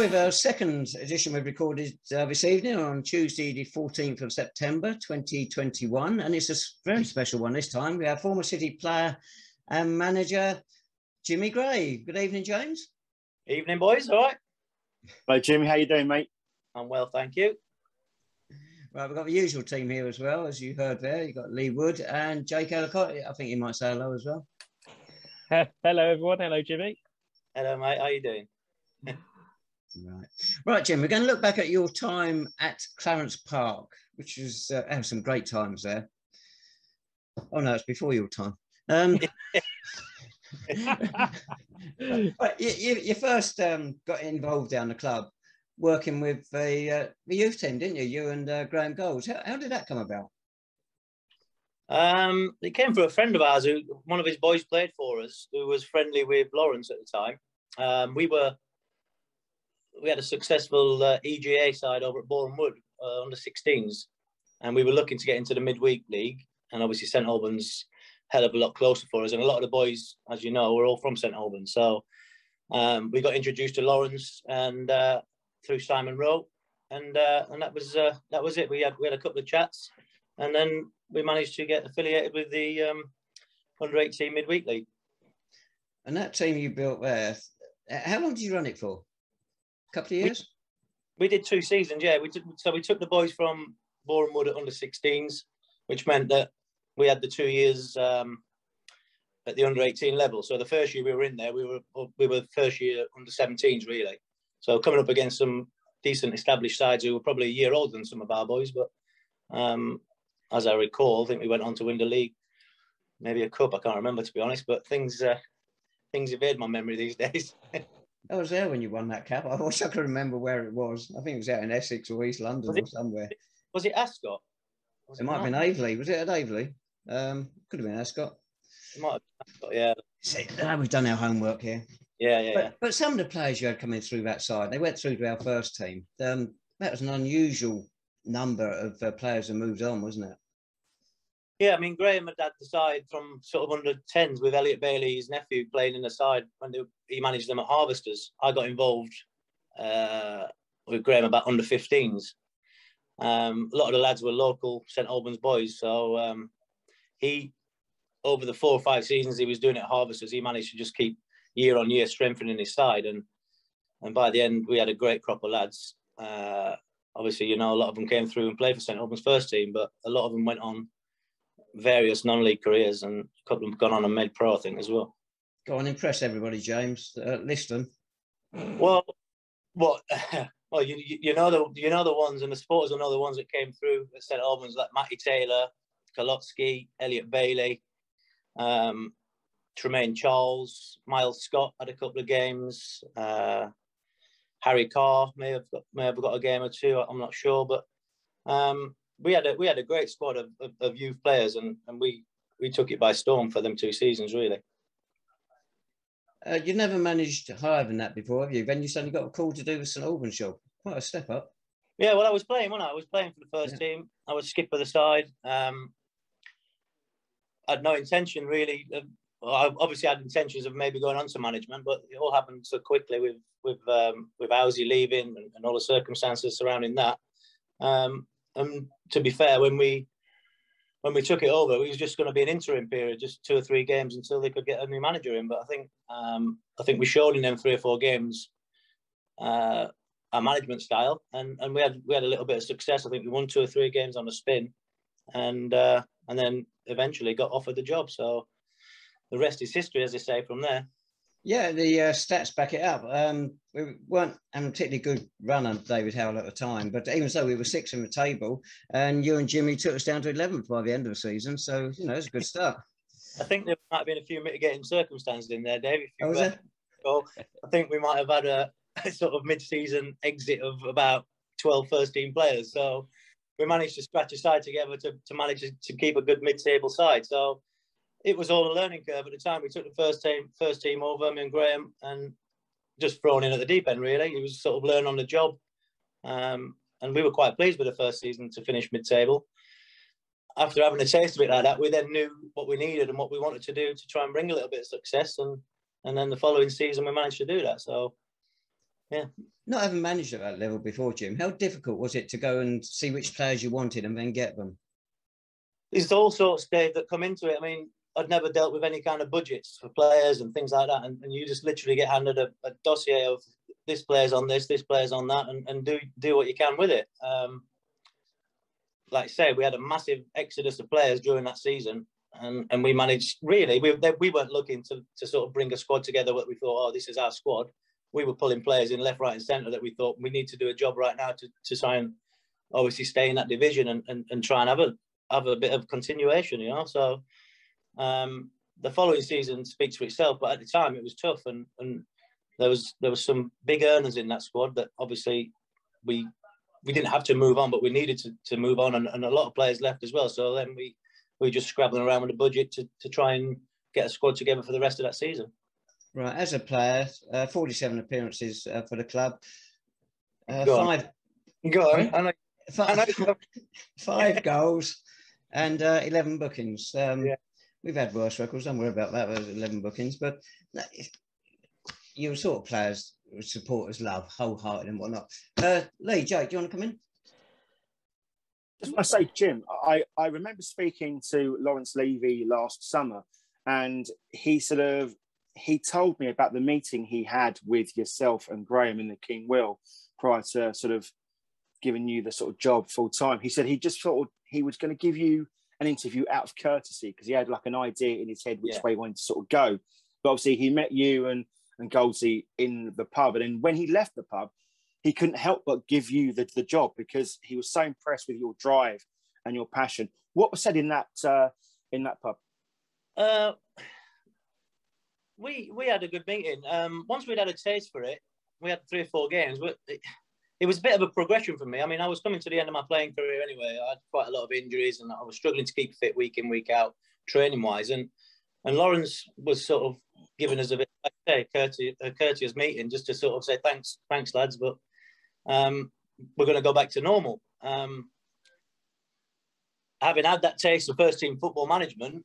with our second edition we've recorded this evening on Tuesday, the 14th of September, 2021. And it's a very special one this time. We have former City player and manager, Jimmy Gray. Good evening, James. Evening, boys. All right. Hello, Jimmy. How you doing, mate? I'm well, thank you. Right, we've got the usual team here as well, as you heard there. You've got Lee Wood and Jake Ellicott. I think you might say hello as well. Hello, everyone. Hello, Jimmy. Hello, mate. How you doing? Right, Jim, we're going to look back at your time at Clarence Park, which was some great times there. Oh, no, it's before your time. You first got involved down the club working with the youth team, didn't you? You and Graham Goals. How did that come about? It came from a friend of ours who one of his boys played for us, who was friendly with Lawrence at the time. We had a successful EGA side over at Boreham Wood under 16s, and we were looking to get into the midweek league. And obviously, St Albans hell of a lot closer for us, and a lot of the boys, as you know, were all from St Albans. So we got introduced to Lawrence and through Simon Rowe, and that was it. We had a couple of chats, and then we managed to get affiliated with the under 18 midweek league. And that team you built there, how long did you run it for? A couple of years? We did 2 seasons, yeah. We took the boys from Boreham Wood at under 16s, which meant that we had the 2 years at the under 18 level. So the first year we were in there, we were first year under 17s really. So coming up against some decent established sides who were probably a year older than some of our boys, but as I recall, I think we went on to win the league, maybe a cup. I can't remember, to be honest. But things evade my memory these days. I was there when you won that cap. I wish I could remember where it was. I think it was out in Essex or East London or somewhere. Was it Ascot? It might have been Aveley. Was it at Aveley? Could have been Ascot. It might have been Ascot, yeah. See, we've done our homework here. Yeah. But some of the players you had coming through that side, they went through to our first team. That was an unusual number of players that moved on, wasn't it? Yeah, I mean, Graham had the side from sort of under 10s with Elliot Bailey, his nephew, playing in the side when he managed them at Harvesters. I got involved with Graham about under 15s. A lot of the lads were local St Albans boys. So he, over the 4 or 5 seasons he was doing it at Harvesters, he managed to just keep year on year strengthening his side. And by the end, we had a great crop of lads. Obviously, you know, a lot of them came through and played for St Albans first team, but a lot of them went on various non-league careers, and a couple of them have gone on and made pro, I think, as well. Go on, impress everybody, James. List them. Well, you know the ones, and the supporters will know the ones that came through at St Albans, like Matty Taylor, Kalotsky, Elliot Bailey, Tremaine Charles, Miles Scott had a couple of games. Harry Carr may have got a game or two. I'm not sure, but we had a great squad of youth players, and we took it by storm for them 2 seasons, really. You've never managed higher than that before, have you? Then you suddenly got a call to do the St Albans job. Quite a step up. Yeah, well, I was playing, wasn't I? I was playing for the first team. I was skipper of the side. I had no intention, really. I obviously had intentions of maybe going on to management, but it all happened so quickly with Owsley leaving and all the circumstances surrounding that. And to be fair, when we took it over, it was just going to be an interim period, just 2 or 3 games until they could get a new manager in. But I think we showed in them 3 or 4 games our management style, and we had a little bit of success. I think we won 2 or 3 games on a spin, and then eventually got offered the job. So the rest is history, as they say, from there. Yeah, the stats back it up. We weren't having a particularly good run under David Howell at the time, but even so, we were 6th in the table, and you and Jimmy took us down to 11th by the end of the season. So, you know, it's a good start. I think there might have been a few mitigating circumstances in there, Dave. Was there? So I think we might have had a sort of mid-season exit of about 12 first-team players. So we managed to scratch a side together to manage to keep a good mid-table side. So it was all a learning curve at the time. We took the first team over, me and Graham, and just thrown in at the deep end, really. It was sort of learn on the job. And we were quite pleased with the first season to finish mid-table. After having a taste of it like that, we then knew what we needed and what we wanted to do to try and bring a little bit of success. And then the following season, we managed to do that. So Yeah. Not having managed at that level before, Jim, how difficult was it to go and see which players you wanted and then get them? There's all sorts, Dave, that come into it. I mean, I'd never dealt with any kind of budgets for players and things like that. And you just literally get handed a dossier of this player's on this player's on that, and do what you can with it. Like I say, we had a massive exodus of players during that season. And we managed, really, we weren't looking to sort of bring a squad together what we thought, oh, this is our squad. We were pulling players in left, right and centre that we thought we need to do a job right now to try and obviously stay in that division and try and have a bit of continuation, you know. So the following season speaks for itself, but at the time it was tough, and there was some big earners in that squad that obviously we didn't have to move on, but we needed to move on, and a lot of players left as well. So then we were just scrabbling around with the budget to try and get a squad together for the rest of that season. Right, as a player, 47 appearances for the club. Go on. I know. Five goals and 11 bookings. We've had worse records, don't worry about that, those 11 bookings, but you're sort of players supporters love, wholehearted and whatnot. Lee, Jake, do you want to come in? Just want to say, Jim, I remember speaking to Lawrence Levy last summer, and he told me about the meeting he had with yourself and Graham in the King Will prior to sort of giving you the sort of job full time. He said he just thought he was going to give you an interview out of courtesy because he had like an idea in his head which way he wanted to sort of go. But obviously he met you and Goldsey in the pub, and then when he left the pub, he couldn't help but give you the job because he was so impressed with your drive and your passion. What was said in that pub? We had a good meeting. Once we'd had a taste for it, we had 3 or 4 games. It was a bit of a progression for me. I mean, I was coming to the end of my playing career anyway. I had quite a lot of injuries and I was struggling to keep fit week in, week out, training-wise. And Lawrence was sort of giving us a bit, like I say, a courteous meeting just to sort of say, thanks lads, but we're going to go back to normal. Having had that taste of first-team football management,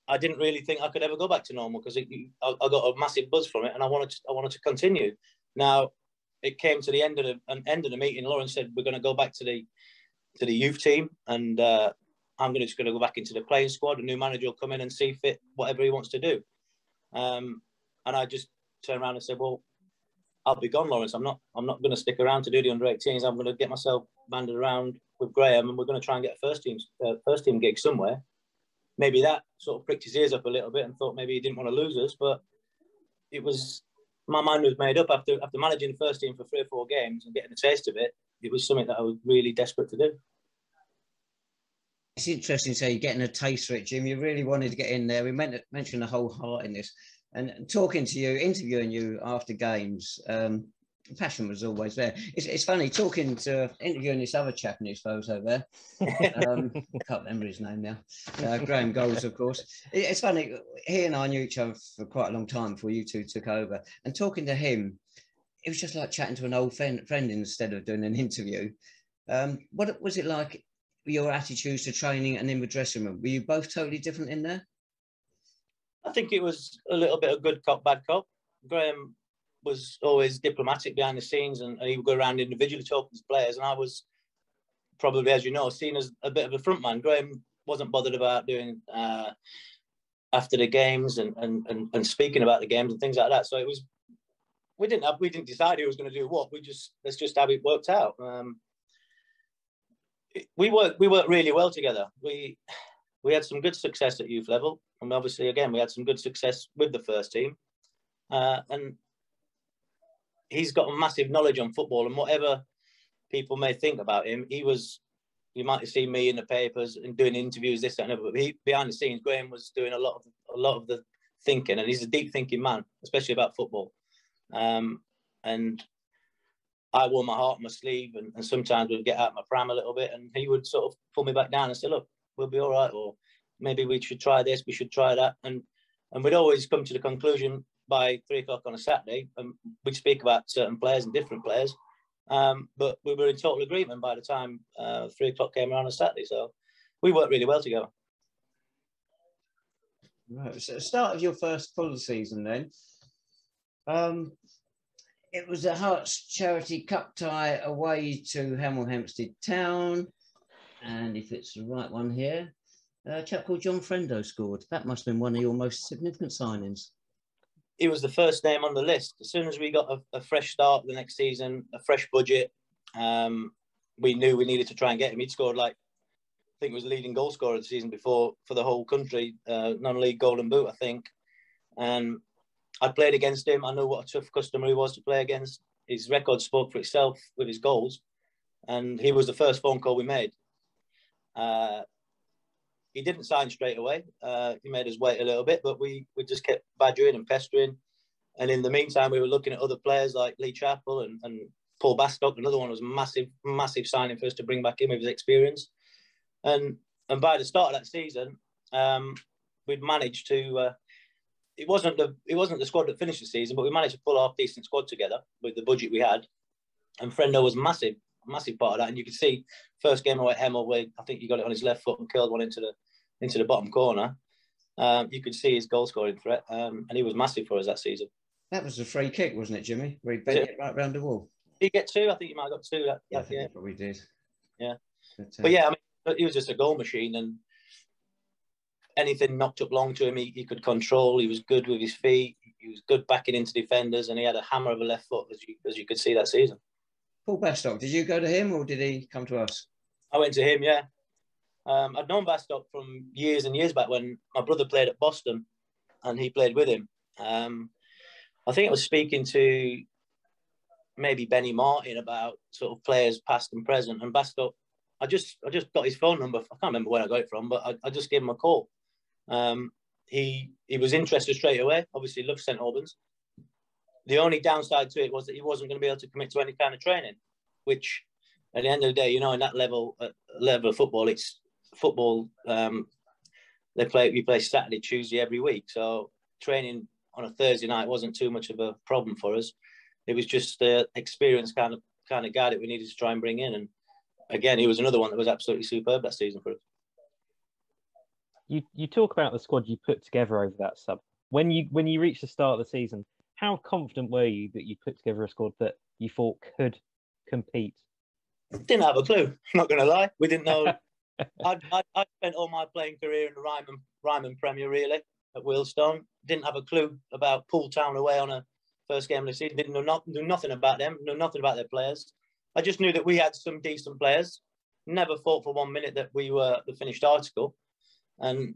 I didn't really think I could ever go back to normal because I got a massive buzz from it, and I wanted to continue. Now, it came to the end of the meeting. Lawrence said we're going to go back to the youth team, and I'm just going to go back into the playing squad. A new manager will come in and see fit whatever he wants to do. And I just turned around and said, "Well, I'll be gone, Lawrence. I'm not going to stick around to do the under-18s. I'm going to get myself banded around with Graham, and we're going to try and get a first team gig somewhere." Maybe that sort of pricked his ears up a little bit and thought maybe he didn't want to lose us, but my mind was made up after managing the first team for 3 or 4 games and getting a taste of it. It was something that I was really desperate to do. It's interesting to say you're getting a taste for it, Jim. You really wanted to get in there. We mentioned the wholeheartedness and talking to you, interviewing you after games. Passion was always there. It's funny interviewing this other chap in his photos over there. I can't remember his name now. Graham Goals, of course. It's funny. He and I knew each other for quite a long time before you two took over. And talking to him, it was just like chatting to an old friend instead of doing an interview. What was it like? Your attitudes to training and in the dressing room? Were you both totally different in there? I think it was a little bit of good cop, bad cop. Graham was always diplomatic behind the scenes, and he would go around individually talking to players, and I was probably, as you know, seen as a bit of a front man. Graham wasn't bothered about doing after the games and speaking about the games and things like that. So it was we didn't decide who was going to do what. That's just how it worked out. We worked really well together. We had some good success at youth level, and obviously again we had some good success with the first team, and he's got a massive knowledge on football, and whatever people may think about him, you might have seen me in the papers and doing interviews, this, that, and other, but behind the scenes, Graham was doing a lot of the thinking, and he's a deep thinking man, especially about football. And I wore my heart on my sleeve, and sometimes we'd get out my pram a little bit, and he would sort of pull me back down and say, "Look, we'll be all right," or maybe we should try this, we should try that, and we'd always come to the conclusion by 3 o'clock on a Saturday, and we'd speak about certain players and different players. But we were in total agreement by the time 3 o'clock came around on Saturday. So we worked really well together. Right. So start of your first full season then. It was the Hearts Charity Cup tie away to Hemel Hempstead Town. And if it's the right one here, a chap called John Frendo scored. That must have been one of your most significant signings. He was the first name on the list. As soon as we got a fresh start the next season, a fresh budget, we knew we needed to try and get him. He'd scored I think it was the leading goal scorer of the season before for the whole country, non-league Golden Boot, I think. And I played against him. I knew what a tough customer he was to play against. His record spoke for itself with his goals. And he was the first phone call we made. He didn't sign straight away. He made us wait a little bit, but we just kept badgering and pestering. And in the meantime, we were looking at other players like Lee Chappell and Paul Bastock. Another one was massive signing for us to bring back in with his experience. And by the start of that season, we'd managed to... It wasn't the squad that finished the season, but we managed to pull off a decent squad together with the budget we had. And Frendo was massive part of that. And you could see first game away at Hemel, where I think he got it on his left foot and curled one into the bottom corner. You could see his goal scoring threat, and he was massive for us that season. That was a free kick, wasn't it, Jimmy? Where he bent it right round the wall. Did he get two? I think he might have got two. I think he probably did. Yeah, but yeah, I mean, he was just a goal machine, and anything knocked up long to him, he could control. He was good with his feet. He was good backing into defenders, and he had a hammer of a left foot, as you could see that season. Paul Bastock, did you go to him or did he come to us? I went to him, yeah. I'd known Bastock from years and years back when my brother played at Boston, and he played with him. I think I was speaking to maybe Benny Martin about sort of players past and present, and Bastock, I just got his phone number. I can't remember where I got it from, but I just gave him a call. He was interested straight away. Obviously, loved St Albans. The only downside to it was that he wasn't going to be able to commit to any kind of training, which at the end of the day, in that level of football, it's football. We play Saturday, Tuesday every week. So training on a Thursday night wasn't too much of a problem for us. It was just the experienced kind of guy that we needed to try and bring in. And again, he was another one that was absolutely superb that season for us. You talk about the squad you put together over that sub. When you reached the start of the season, how confident were you that you put together a squad that you thought could compete? Didn't have a clue. I'm not going to lie. We didn't know. I spent all my playing career in the Ryman Premier really at Wealdstone. Didn't have a clue about Poole Town away on a first game of the season. Didn't know nothing about them. Knew nothing about their players. I just knew that we had some decent players. Never thought for 1 minute that we were the finished article. And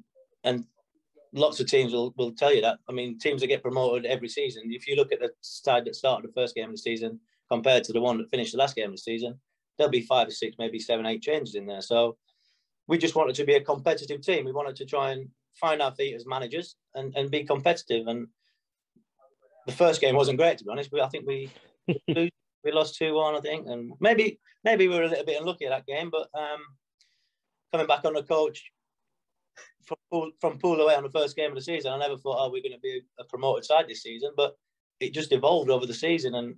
lots of teams will tell you that. I mean, teams that get promoted every season, if you look at the side that started the first game of the season compared to the one that finished the last game of the season, there'll be 5 or 6, maybe 7, 8 changes in there. So we just wanted to be a competitive team. We wanted to try and find our feet as managers and be competitive. And the first game wasn't great, to be honest. I think we lost 2-1, I think. And maybe we were a little bit unlucky at that game, but coming back on the coach, from Poole away on the first game of the season, I never thought, we're going to be a promoted side this season, but it just evolved over the season and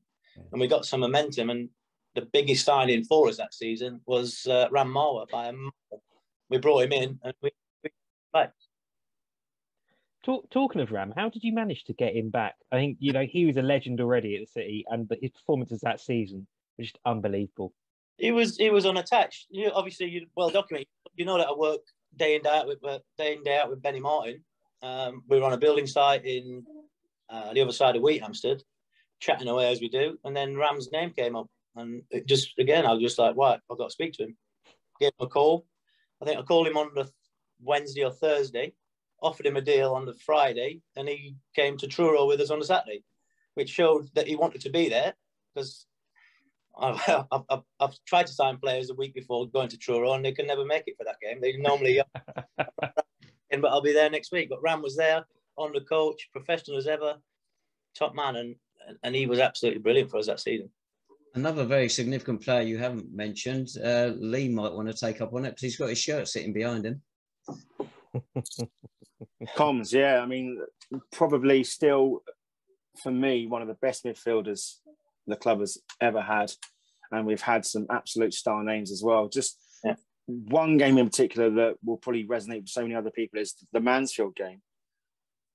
we got some momentum. And the biggest signing for us that season was Ram Marwa by a mile. We brought him in and we back. Talking of Ram, how did you manage to get him back? I think, he was a legend already at the City, and his performances that season were just unbelievable. He was unattached. Obviously, you're well documented. You know that I work day in day out with Benny Martin. We were on a building site in the other side of Wheathampstead, chatting away as we do, and then Ram's name came up, and it just again I was just like, right, I've got to speak to him. Gave him a call. I think I called him on the Wednesday or Thursday, offered him a deal on the Friday, and he came to Truro with us on the Saturday, which showed that he wanted to be there because I've tried to sign players a week before going to Truro and they can never make it for that game. They normally, but I'll be there next week. But Ram was there on the coach, professional as ever, top man, and he was absolutely brilliant for us that season. Another very significant player you haven't mentioned, Lee might want to take up on it because he's got his shirt sitting behind him. Combs, yeah. I mean, probably still, for me, one of the best midfielders the club has ever had. And we've had some absolute star names as well. Just one game in particular that will probably resonate with so many other people is the Mansfield game.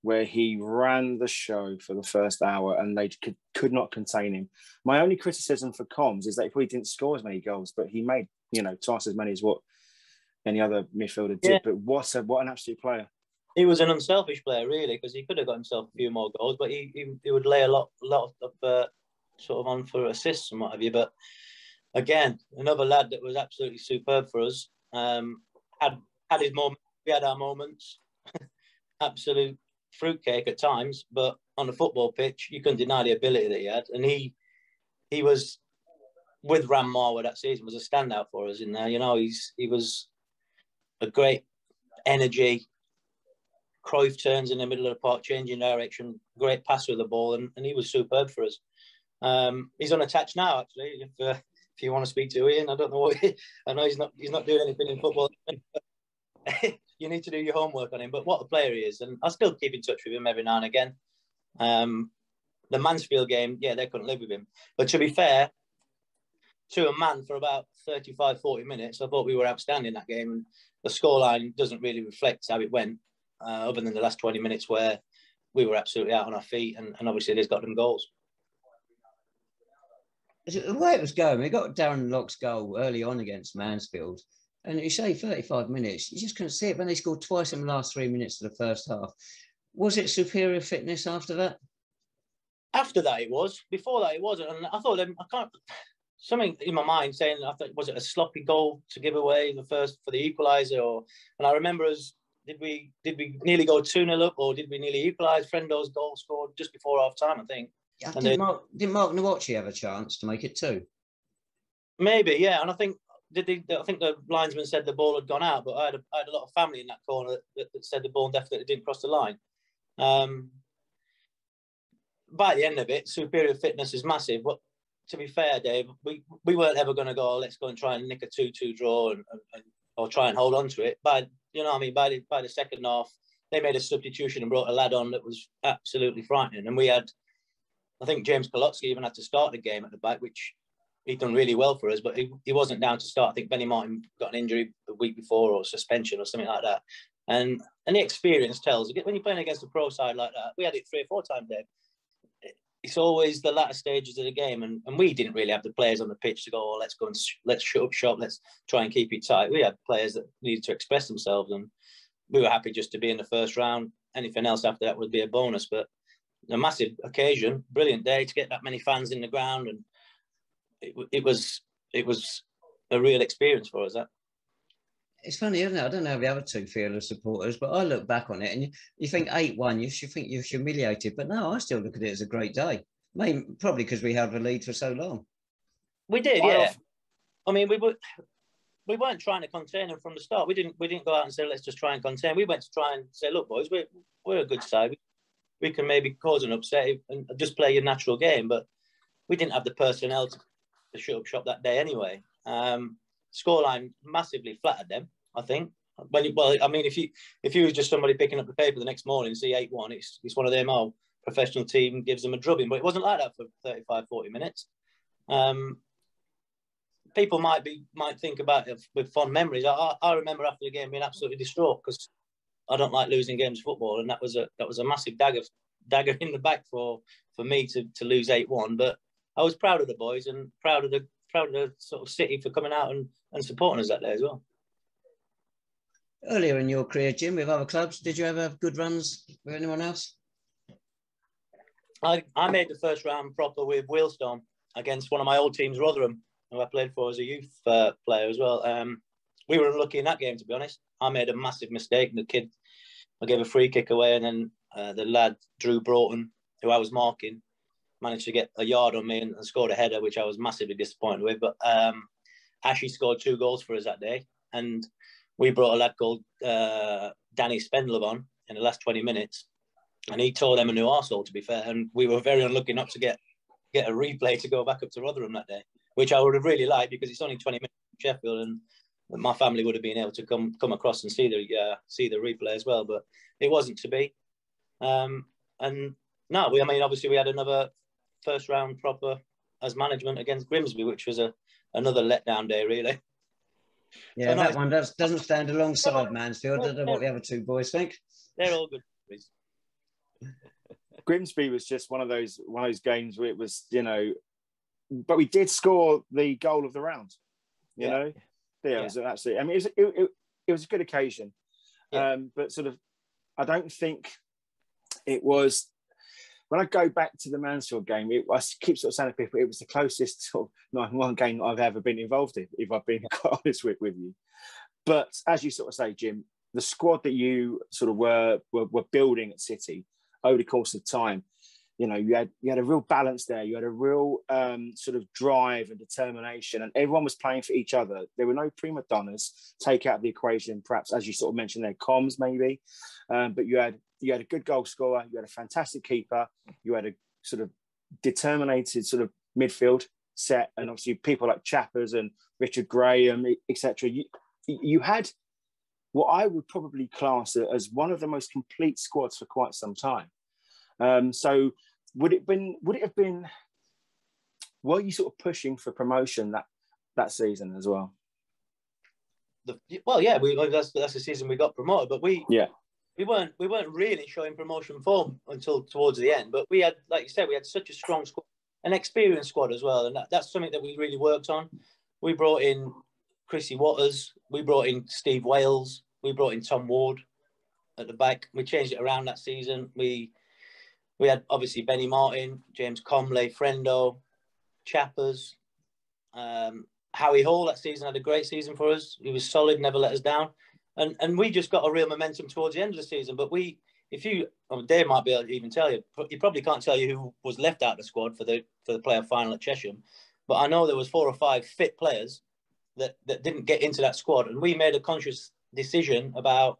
where he ran the show for the first hour and they could not contain him. My only criticism for Combs is that he probably didn't score as many goals, but he made, twice as many as what any other midfielder did. But what an absolute player. He was an unselfish player, really, because he could have got himself a few more goals, but he would lay a lot of sort of on for assists and what have you. But again, another lad that was absolutely superb for us. Had his moments. We had our moments. Absolute fruitcake at times, but on the football pitch, you couldn't deny the ability that he had. And he was, with Ram Marwood that season, was a standout for us in there. He was a great energy. Cruyff turns in the middle of the park, changing direction, great passer of the ball, and he was superb for us. He's unattached now, actually. If you want to speak to Ian, I don't know I know he's not doing anything in football. You need to do your homework on him. But what a player he is, and I still keep in touch with him every now and again. The Mansfield game, they couldn't live with him. But to be fair, to a man for about 35, 40 minutes, I thought we were outstanding that game. And the scoreline doesn't really reflect how it went, other than the last 20 minutes where we were absolutely out on our feet, and obviously they've got them goals. The way it was going, we got Darren Lock's goal early on against Mansfield, and you say 35 minutes, you just couldn't see it when they scored twice in the last 3 minutes of the first half. Was it superior fitness after that? After that it was. Before that it wasn't. And I thought, something in my mind saying, was it a sloppy goal to give away the first for the equaliser? And I remember did we nearly go 2-0 up, or did we nearly equalise? Frendo's goal scored just before half time, I think. Yeah, didn't Mark Nwachi have a chance to make it 2? Maybe, yeah. And I think the linesman said the ball had gone out, but I had a lot of family in that corner that said the ball definitely didn't cross the line. By the end of it, superior fitness is massive. But to be fair, Dave, we weren't ever going to go, let's go and try and nick a 2-2 draw or try and hold on to it. By the second half, they made a substitution and brought a lad on that was absolutely frightening. And we had, I think James Kolotsky even had to start the game at the back, which he'd done really well for us, but he wasn't down to start. I think Benny Martin got an injury the week before, or suspension or something like that. And the experience tells, when you're playing against a pro side like that, we had it 3 or 4 times, Dave. It's always the latter stages of the game, and we didn't really have the players on the pitch to go, let's go and let's shut up shop, let's try and keep it tight. We had players that needed to express themselves, and we were happy just to be in the first round. Anything else after that would be a bonus, but a massive occasion, brilliant day to get that many fans in the ground, and it was a real experience for us. That. It's funny, isn't it? I don't know how the other two feel as supporters, but I look back on it and you think 8-1, you should think you're humiliated. But no, I still look at it as a great day. Maybe, probably because we held the lead for so long. We did, yeah. I mean, we weren't trying to contain them from the start. We didn't go out and say, let's just try and contain. We went to try and say, look, boys, we're a good side. We can maybe cause an upset and just play your natural game. But we didn't have the personnel to shut up shop that day anyway. Scoreline massively flattered them, I think. If you was just somebody picking up the paper the next morning and see 8-1, it's one of them, professional team gives them a drubbing. But it wasn't like that for 35, 40 minutes. People might think about it with fond memories. I remember after the game being absolutely distraught because I don't like losing games of football, and that was a massive dagger in the back for me to lose 8-1. But I was proud of the boys and proud of the sort of city for coming out and supporting us that day as well. Earlier in your career, Jim, with other clubs, did you ever have good runs with anyone else? I made the first round proper with Wheelstone against one of my old teams, Rotherham, who I played for as a youth player as well. We were unlucky in that game, to be honest. I made a massive mistake, and I gave a free kick away, and then the lad, Drew Broughton, who I was marking, managed to get a yard on me and scored a header, which I was massively disappointed with. But Ashley scored 2 goals for us that day. And we brought a lad called Danny Spendlove on in the last 20 minutes. And he tore them a new arsehole, to be fair. And we were very unlucky not to get a replay to go back up to Rotherham that day, which I would have really liked because it's only 20 minutes from Sheffield, and my family would have been able to come across and see the replay as well. But it wasn't to be. Obviously we had another first round proper as management against Grimsby, which was another letdown day, really. Yeah, so that one doesn't stand alongside Mansfield. I don't know what the other two boys think. They're all good. Grimsby was just one of those games where it was, you know, but we did score the goal of the round. You know, it was an absolute. I mean, it was a good occasion, but sort of, I don't think it was. When I go back to the Mansfield game, I keep sort of saying to people, it was the closest sort of 9-1 game that I've ever been involved in, if I've been quite honest with you. But as you sort of say, Jim, the squad that you sort of were building at City over the course of time, you know, you had a real balance there. You had a real sort of drive and determination, and everyone was playing for each other. There were no prima donnas. Take out the equation, perhaps, as you sort of mentioned there, comms maybe, but you had a good goal scorer. You had a fantastic keeper. You had a sort of determined sort of midfield set, and obviously people like Chappers and Richard Graham, etc. You had what I would probably class as one of the most complete squads for quite some time. So would it have been? Were you sort of pushing for promotion that season as well? That's the season we got promoted, but we weren't really showing promotion form until towards the end. But we had, like you said, we had such a strong squad, an experienced squad as well, and that's something that we really worked on. We brought in Chrissy Waters, we brought in Steve Wales, we brought in Tom Ward at the back. We changed it around that season. We had obviously Benny Martin, James Comley, Frendo, Chappers, Howie Hall that season had a great season for us. He was solid, never let us down. And we just got a real momentum towards the end of the season. But Dave might be able to even tell you, he probably can't tell you who was left out of the squad for the playoff final at Chesham. But I know there was 4 or 5 fit players that didn't get into that squad. And we made a conscious decision about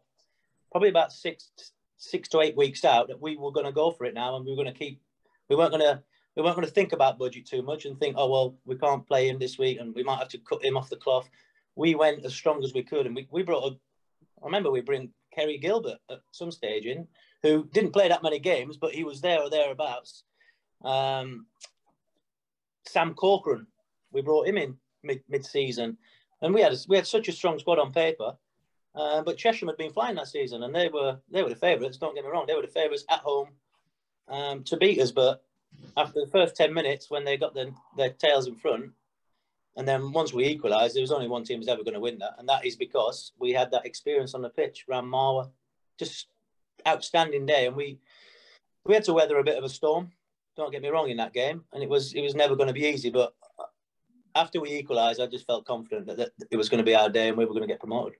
6 to 8 weeks out that we were going to go for it now, and we weren't going to think about budget too much and think, oh well, we can't play him this week and we might have to cut him off the cloth. We went as strong as we could, and we brought I remember we bring Kerry Gilbert at some stage in, who didn't play that many games, but he was there or thereabouts. Sam Corcoran, we brought him in mid-season, and we had such a strong squad on paper. But Chesham had been flying that season, and they were the favourites. Don't get me wrong; they were the favourites at home to beat us. But after the first 10 minutes, when they got their tails in front, and then once we equalised, there was only one team who was ever going to win that, and that is because we had that experience on the pitch. Ram Marwa, just outstanding day, and we had to weather a bit of a storm. Don't get me wrong in that game, and it was never going to be easy. But after we equalised, I just felt confident that it was going to be our day, and we were going to get promoted.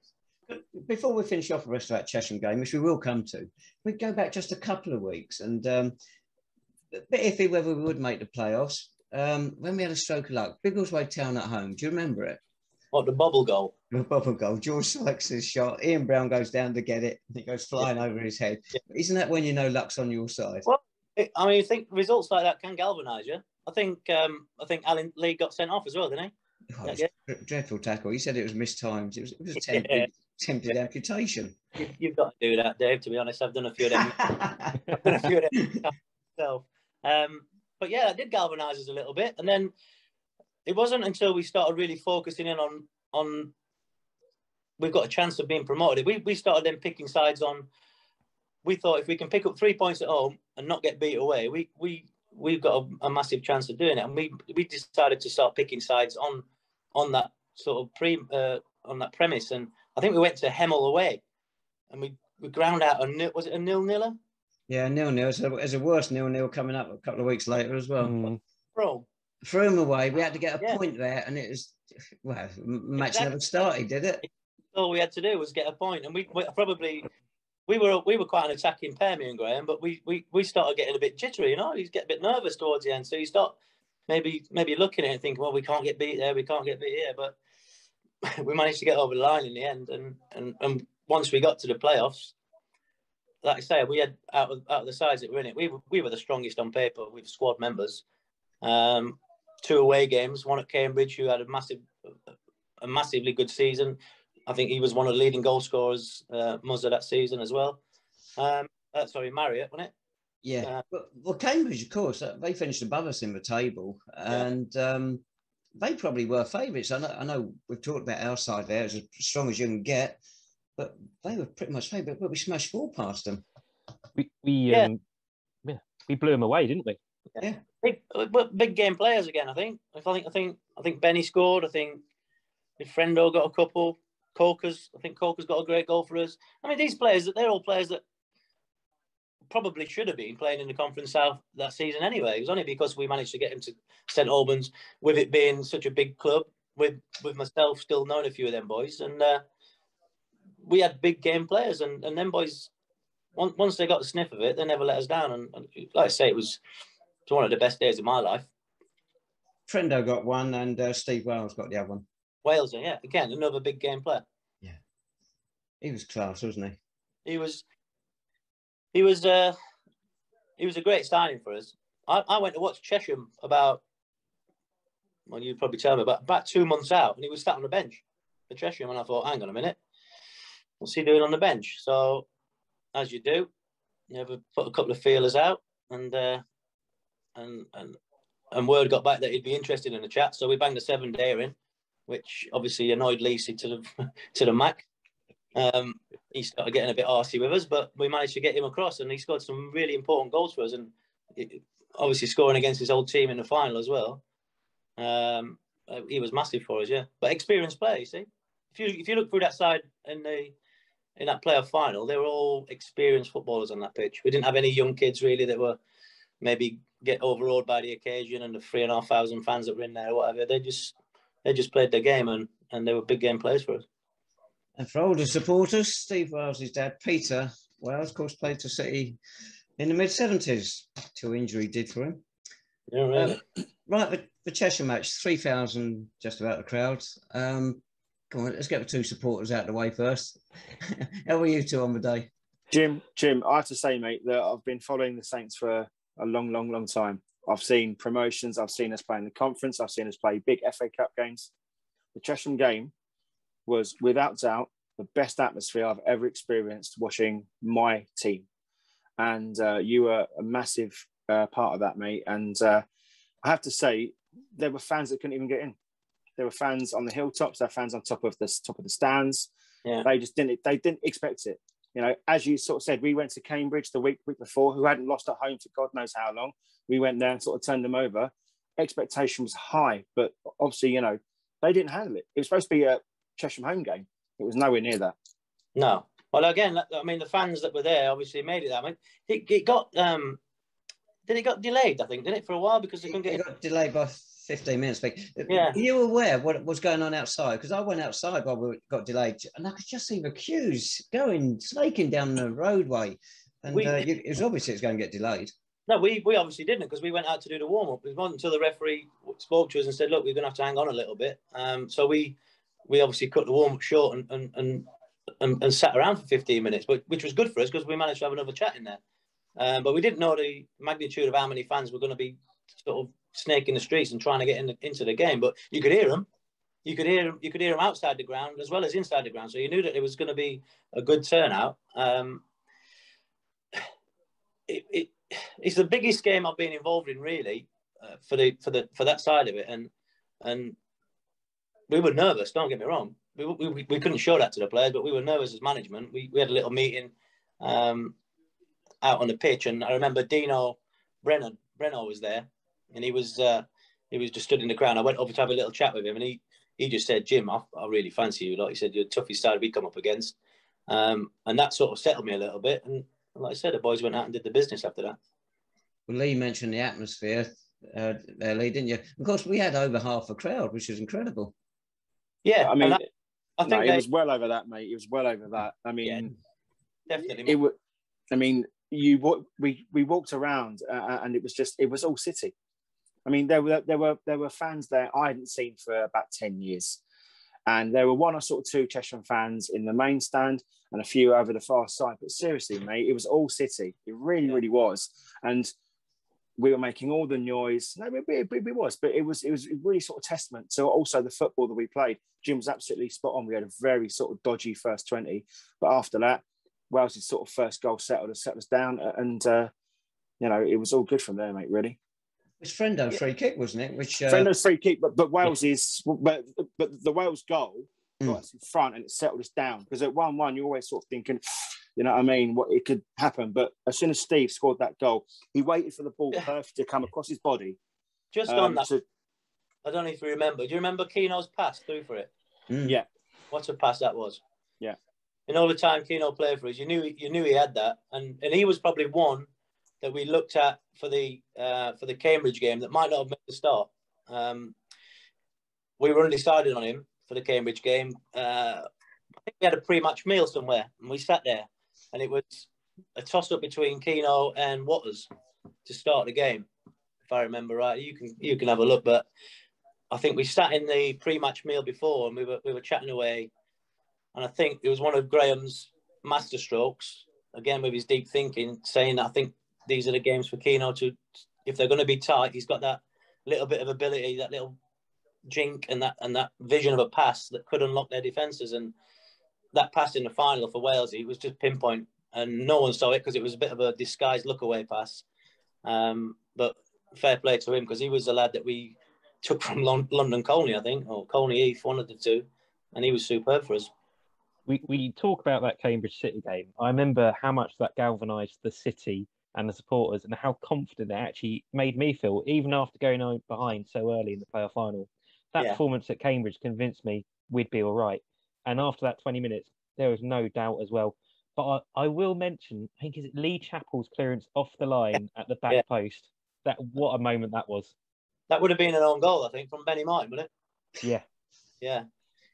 Before we finish off the rest of that Chesham game, which we will come to, we go back just a couple of weeks, and a bit iffy whether we would make the playoffs. When we had a stroke of luck, Biggleswade Town at home. Do you remember it? What, the bubble goal? The bubble goal. George Sykes' shot. Ian Brown goes down to get it. It goes flying over his head. Yeah. Isn't that when you know luck's on your side? Well, I think results like that can galvanise you. I think Alan Lee got sent off as well, didn't he? Oh, it was a dreadful tackle. He said it was mistimed. It was attempted amputation. You've got to do that, Dave. To be honest, I've done a few of them. myself. But yeah, that did galvanise us a little bit. And then it wasn't until we started really focusing in on we've got a chance of being promoted. We started then picking sides on. We thought if we can pick up 3 points at home and not get beat away, we've got a massive chance of doing it. And we decided to start picking sides on that sort of on that premise. And I think we went to Hemel away, and we ground out was it a 0-0? Yeah, 0-0. There's a worse 0-0 coming up a couple of weeks later as well. Bro, threw him away. We had to get a point there, and it was match never started, did it? All we had to do was get a point, and we were quite an attacking pair, me and Graham, but we started getting a bit jittery, you know. You get a bit nervous towards the end, so you start maybe looking at it and thinking, well, we can't get beat there, we can't get beat here, but we managed to get over the line in the end, and once we got to the playoffs, like I say, we had out of the sides that were in it, we were the strongest on paper with squad members. 2 away games, one at Cambridge, who had a massively good season. I think he was one of the leading goal scorers, Muzza, that season as well. Marriott, wasn't it? Yeah. Well, Cambridge, of course, they finished above us in the table, and they probably were favourites. I know we've talked about our side there as strong as you can get, but they were pretty much favourite. But we smashed 4 past them. We blew them away, didn't we? Yeah. Big game players again. I think Benny scored. I think Friendo got a couple. Coker's got a great goal for us. I mean, these players, they're all players that probably should have been playing in the Conference South that season anyway. It was only because we managed to get him to St Albans, with it being such a big club, with myself still knowing a few of them boys. And we had big game players, and them boys, once they got the sniff of it, they never let us down. And like I say, it was one of the best days of my life. Friendo got one, and Steve Wales got the other one. Wales, yeah, again, another big game player. Yeah, he was class, wasn't he? He was a great signing for us. I went to watch Chesham about, well, you'd probably tell me, about 2 months out, and he was sat on the bench for Chesham, and I thought, hang on a minute, what's he doing on the bench? So, as you do, you have put a couple of feelers out, and word got back that he'd be interested in the chat, so we banged a 7-day in, which obviously annoyed Lacey to the mac. He started getting a bit arsey with us, but we managed to get him across, and he scored some really important goals for us, and obviously scoring against his old team in the final as well. He was massive for us, yeah. But experienced player, you see. If you look through that side in that playoff final, they were all experienced footballers on that pitch. We didn't have any young kids really that were maybe get overawed by the occasion and the 3,500 fans that were in there or whatever. They just played their game, and they were big game players for us. And for older supporters, Steve Wales' dad, Peter Wales, of course, played for City in the mid-70s till injury did for him. Yeah, really. Right, the Cheshire match, 3,000 just about the crowd. Come on, let's get the two supporters out of the way first. How were you two on the day? Jim, I have to say, mate, that I've been following the Saints for a long time. I've seen promotions. I've seen us play in the conference. I've seen us play big FA Cup games. The Chesham game was, without doubt, the best atmosphere I've ever experienced watching my team. And you were a massive part of that, mate. And I have to say, there were fans that couldn't even get in. There were fans on the hilltops. There were fans on top of the stands. Yeah. They didn't expect it. You know, as you sort of said, we went to Cambridge the week before, who hadn't lost at home for God knows how long. We went there and sort of turned them over. Expectation was high, but obviously, you know, they didn't handle it. It was supposed to be a Chesham home game. It was nowhere near that. No. Well, again, I mean, the fans that were there obviously made it that. I mean, it got delayed, I think, didn't it, for a while because they couldn't get it. Got delayed by 15 minutes. Yeah. Were you aware what was going on outside? Because I went outside while we got delayed, and I could just see the queues snaking down the roadway. And it was obvious it was going to get delayed. No, we obviously didn't, because we went out to do the warm-up. It wasn't until the referee spoke to us and said, look, we're going to have to hang on a little bit. So we obviously cut the warm-up short and sat around for 15 minutes, which was good for us because we managed to have another chat in there. But we didn't know the magnitude of how many fans were going to be sort of snaking the streets and trying to get into the game. But you could hear them. You could hear them outside the ground as well as inside the ground. So you knew that it was going to be a good turnout. It's the biggest game I've been involved in, really, for that side of it, and we were nervous. Don't get me wrong. We couldn't show that to the players, but we were nervous as management. We had a little meeting out on the pitch, and I remember Dino Brenno was there, and he was just stood in the ground. I went over to have a little chat with him, and he just said, "Jim, I really fancy you." Like he said, "You're the toughest side we come up against," and that sort of settled me a little bit. And like I said, the boys went out and did the business after that. Well, Lee mentioned the atmosphere there, Lee, didn't you? Of course, we had over half a crowd, which was incredible. Yeah, I mean, I think it was well over that, mate. It was well over that. I mean, yeah, definitely. I mean, we walked around and it was all City. I mean, there were fans there I hadn't seen for about 10 years, and there were one or sort of two Chesham fans in the main stand and a few over the far side. But seriously, mate, it was all City. It really was, and we were making all the noise. No, it was, but it was really sort of testament to also the football that we played. Jim was absolutely spot on. We had a very sort of dodgy first 20, but after that, Wales' sort of first goal settled us down, and you know, it was all good from there, mate. Really. It's Frendo's free kick, wasn't it? Frendo's free kick, but Wales but the Wales goal got us in front and it settled us down, because at 1-1 you're always sort of thinking, You know what I mean? What it could happen. But as soon as Steve scored that goal, he waited for the ball perfect to come across his body. Just on that, I don't know if you remember. Do you remember Keno's pass through for it? Yeah. What a pass that was. Yeah. And all the time Keno played for us, you knew he had that, and he was probably one that we looked at for the Cambridge game that might not have made the start. We were undecided on him for the Cambridge game. I think we had a pre-match meal somewhere, and we sat there, and it was a toss-up between Keno and Watters to start the game, if I remember right. You can have a look, but I think we sat in the pre-match meal before, and we were chatting away, and I think it was one of Graham's masterstrokes, again with his deep thinking, saying that I think these are the games for Keno to, if they're going to be tight, he's got that little bit of ability, that little jink and that vision of a pass that could unlock their defences. And that pass in the final for Wales, it was just pinpoint, and no one saw it because it was a bit of a disguised look-away pass. But fair play to him, because he was the lad that we took from London Colney, I think, or Colney Heath, one of the two, and he was superb for us. We talk about that Cambridge City game. I remember how much that galvanised the city and the supporters, and how confident it actually made me feel, even after going behind so early in the playoff final. That performance at Cambridge convinced me we'd be all right. And after that 20 minutes, there was no doubt as well. But I will mention, I think, is it Lee Chappell's clearance off the line at the back post? What a moment that was. That would have been an own goal, I think, from Benny Martin, wouldn't it? Yeah. Yeah.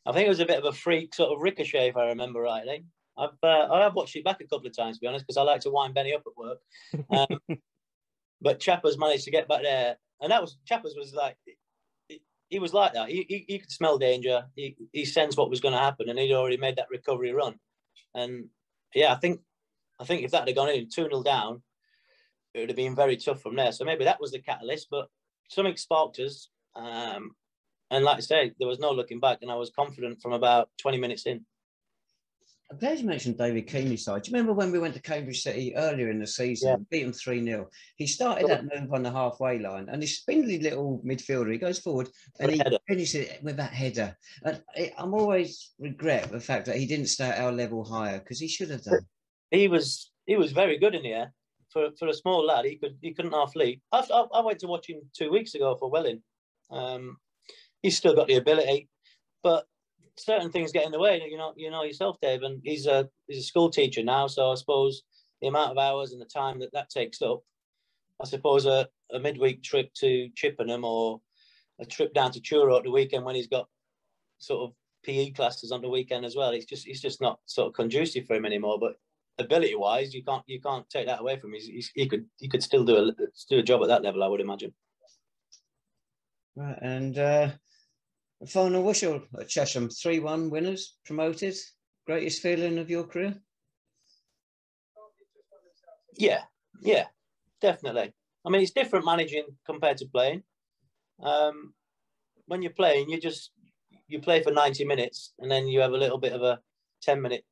I think it was a bit of a freak sort of ricochet, if I remember rightly. I have watched it back a couple of times, to be honest, because I like to wind Benny up at work. But Chappers managed to get back there, and Chappers was like, he was like that. He could smell danger. He sensed what was going to happen, and he'd already made that recovery run. And yeah, I think if that had gone in 2-0 down, it would have been very tough from there. So maybe that was the catalyst, but something sparked us. And like I say, there was no looking back, and I was confident from about 20 minutes in. I'm glad you mentioned David Keeney's side. Do you remember when we went to Cambridge City earlier in the season, beat them 3-0? He started that move on the halfway line, and this spindly little midfielder, he goes forward and he finishes it with that header. And I'm always regret the fact that he didn't stay at our level higher, because he should have done. He was very good in the air. For a small lad, he couldn't half leap. I went to watch him 2 weeks ago for Welling. He's still got the ability, but certain things get in the way. You know yourself, Dave, and he's a school teacher now, so I suppose the amount of hours and the time that takes up, I suppose a midweek trip to Chippenham or a trip down to Truro at the weekend when he's got sort of PE classes on the weekend as well, it's just not sort of conducive for him anymore. But ability-wise, you can't take that away from him. He could still do a job at that level, I would imagine. Right, and final whistle at Chesham, 3-1 winners, promoted. Greatest feeling of your career? Yeah, definitely. I mean, it's different managing compared to playing. When you're playing, you play for 90 minutes, and then you have a little bit of a 10-minute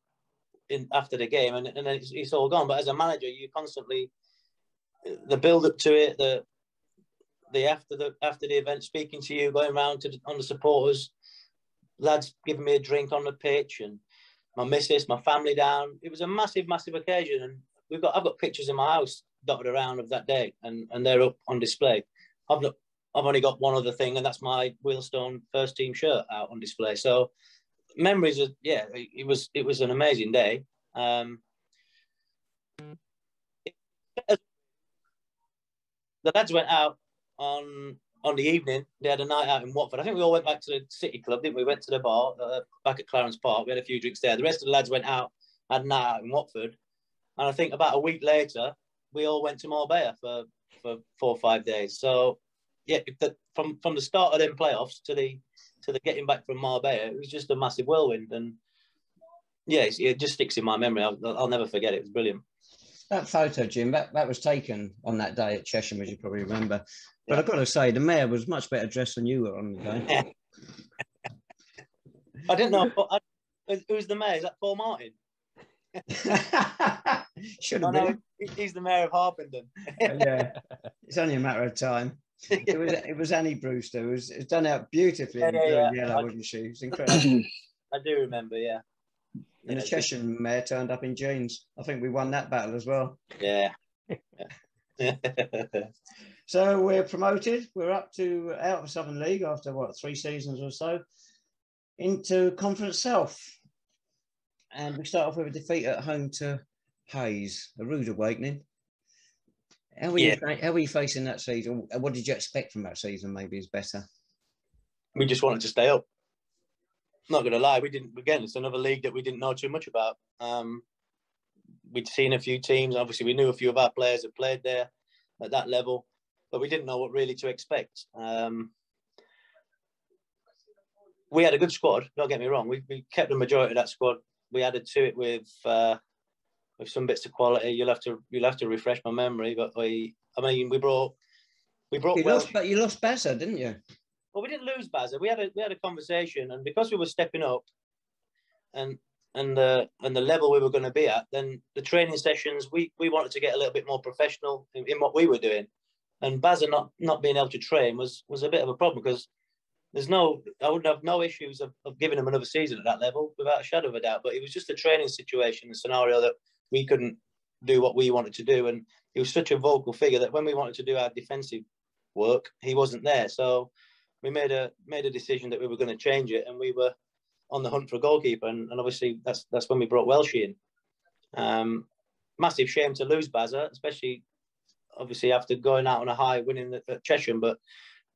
in after the game, and then it's all gone. But as a manager, you constantly, the build up to it, the after the event, speaking to you, going around on the supporters, lads giving me a drink on the pitch, and my missus, my family down. It was a massive occasion, and I've got pictures in my house dotted around of that day, and they're up on display. I've only got one other thing, and that's my Wheelstone first team shirt out on display. So memories of, it was an amazing day. The lads went out on the evening. They had a night out in Watford. I think we all went back to the City Club, didn't we? Went to the bar back at Clarence Park. We had a few drinks there. The rest of the lads went out, had a night out in Watford. And I think about a week later, we all went to Marbella for 4 or 5 days. So yeah, from the start of them playoffs to the getting back from Marbella, it was just a massive whirlwind. And yeah, it just sticks in my memory. I'll never forget it. It was brilliant. That photo, Jim, that was taken on that day at Chesham, as you probably remember. But I've got to say, the mayor was much better dressed than you were on the day. I didn't know. Who's the mayor? Is that Paul Martin? Should have been. He's the mayor of Harpenden. Yeah, it's only a matter of time. It was Annie Brewster. It was done out beautifully in blue and yellow, wasn't she? It was incredible. I do remember, yeah. And the Cheshire mare turned up in jeans. I think we won that battle as well. Yeah. So we're promoted. We're up to out of Southern League after, what, 3 seasons or so, into Conference South. And we start off with a defeat at home to Hayes, a rude awakening. How were you facing that season? What did you expect from that season? Maybe is better. We just wanted to stay up. Not going to lie, we didn't. Again, it's another league that we didn't know too much about. We'd seen a few teams. Obviously, we knew a few of our players had played there at that level, but we didn't know what really to expect. We had a good squad. Don't get me wrong. We kept the majority of that squad. We added to it with some bits of quality. You'll have to refresh my memory, but we brought. You lost Bazza, didn't you? Well, we didn't lose Bazza. We had a conversation, and because we were stepping up, and the level we were going to be at, then the training sessions we wanted to get a little bit more professional in what we were doing, and Bazza not being able to train was a bit of a problem because I would have no issues of giving him another season at that level without a shadow of a doubt. But it was just a training situation, a scenario that we couldn't do what we wanted to do, and he was such a vocal figure that when we wanted to do our defensive work, he wasn't there. So we made a decision that we were going to change it, and we were on the hunt for a goalkeeper, and obviously that's when we brought Welshie in. Massive shame to lose Bazza, especially obviously after going out on a high, winning at Cheshire. But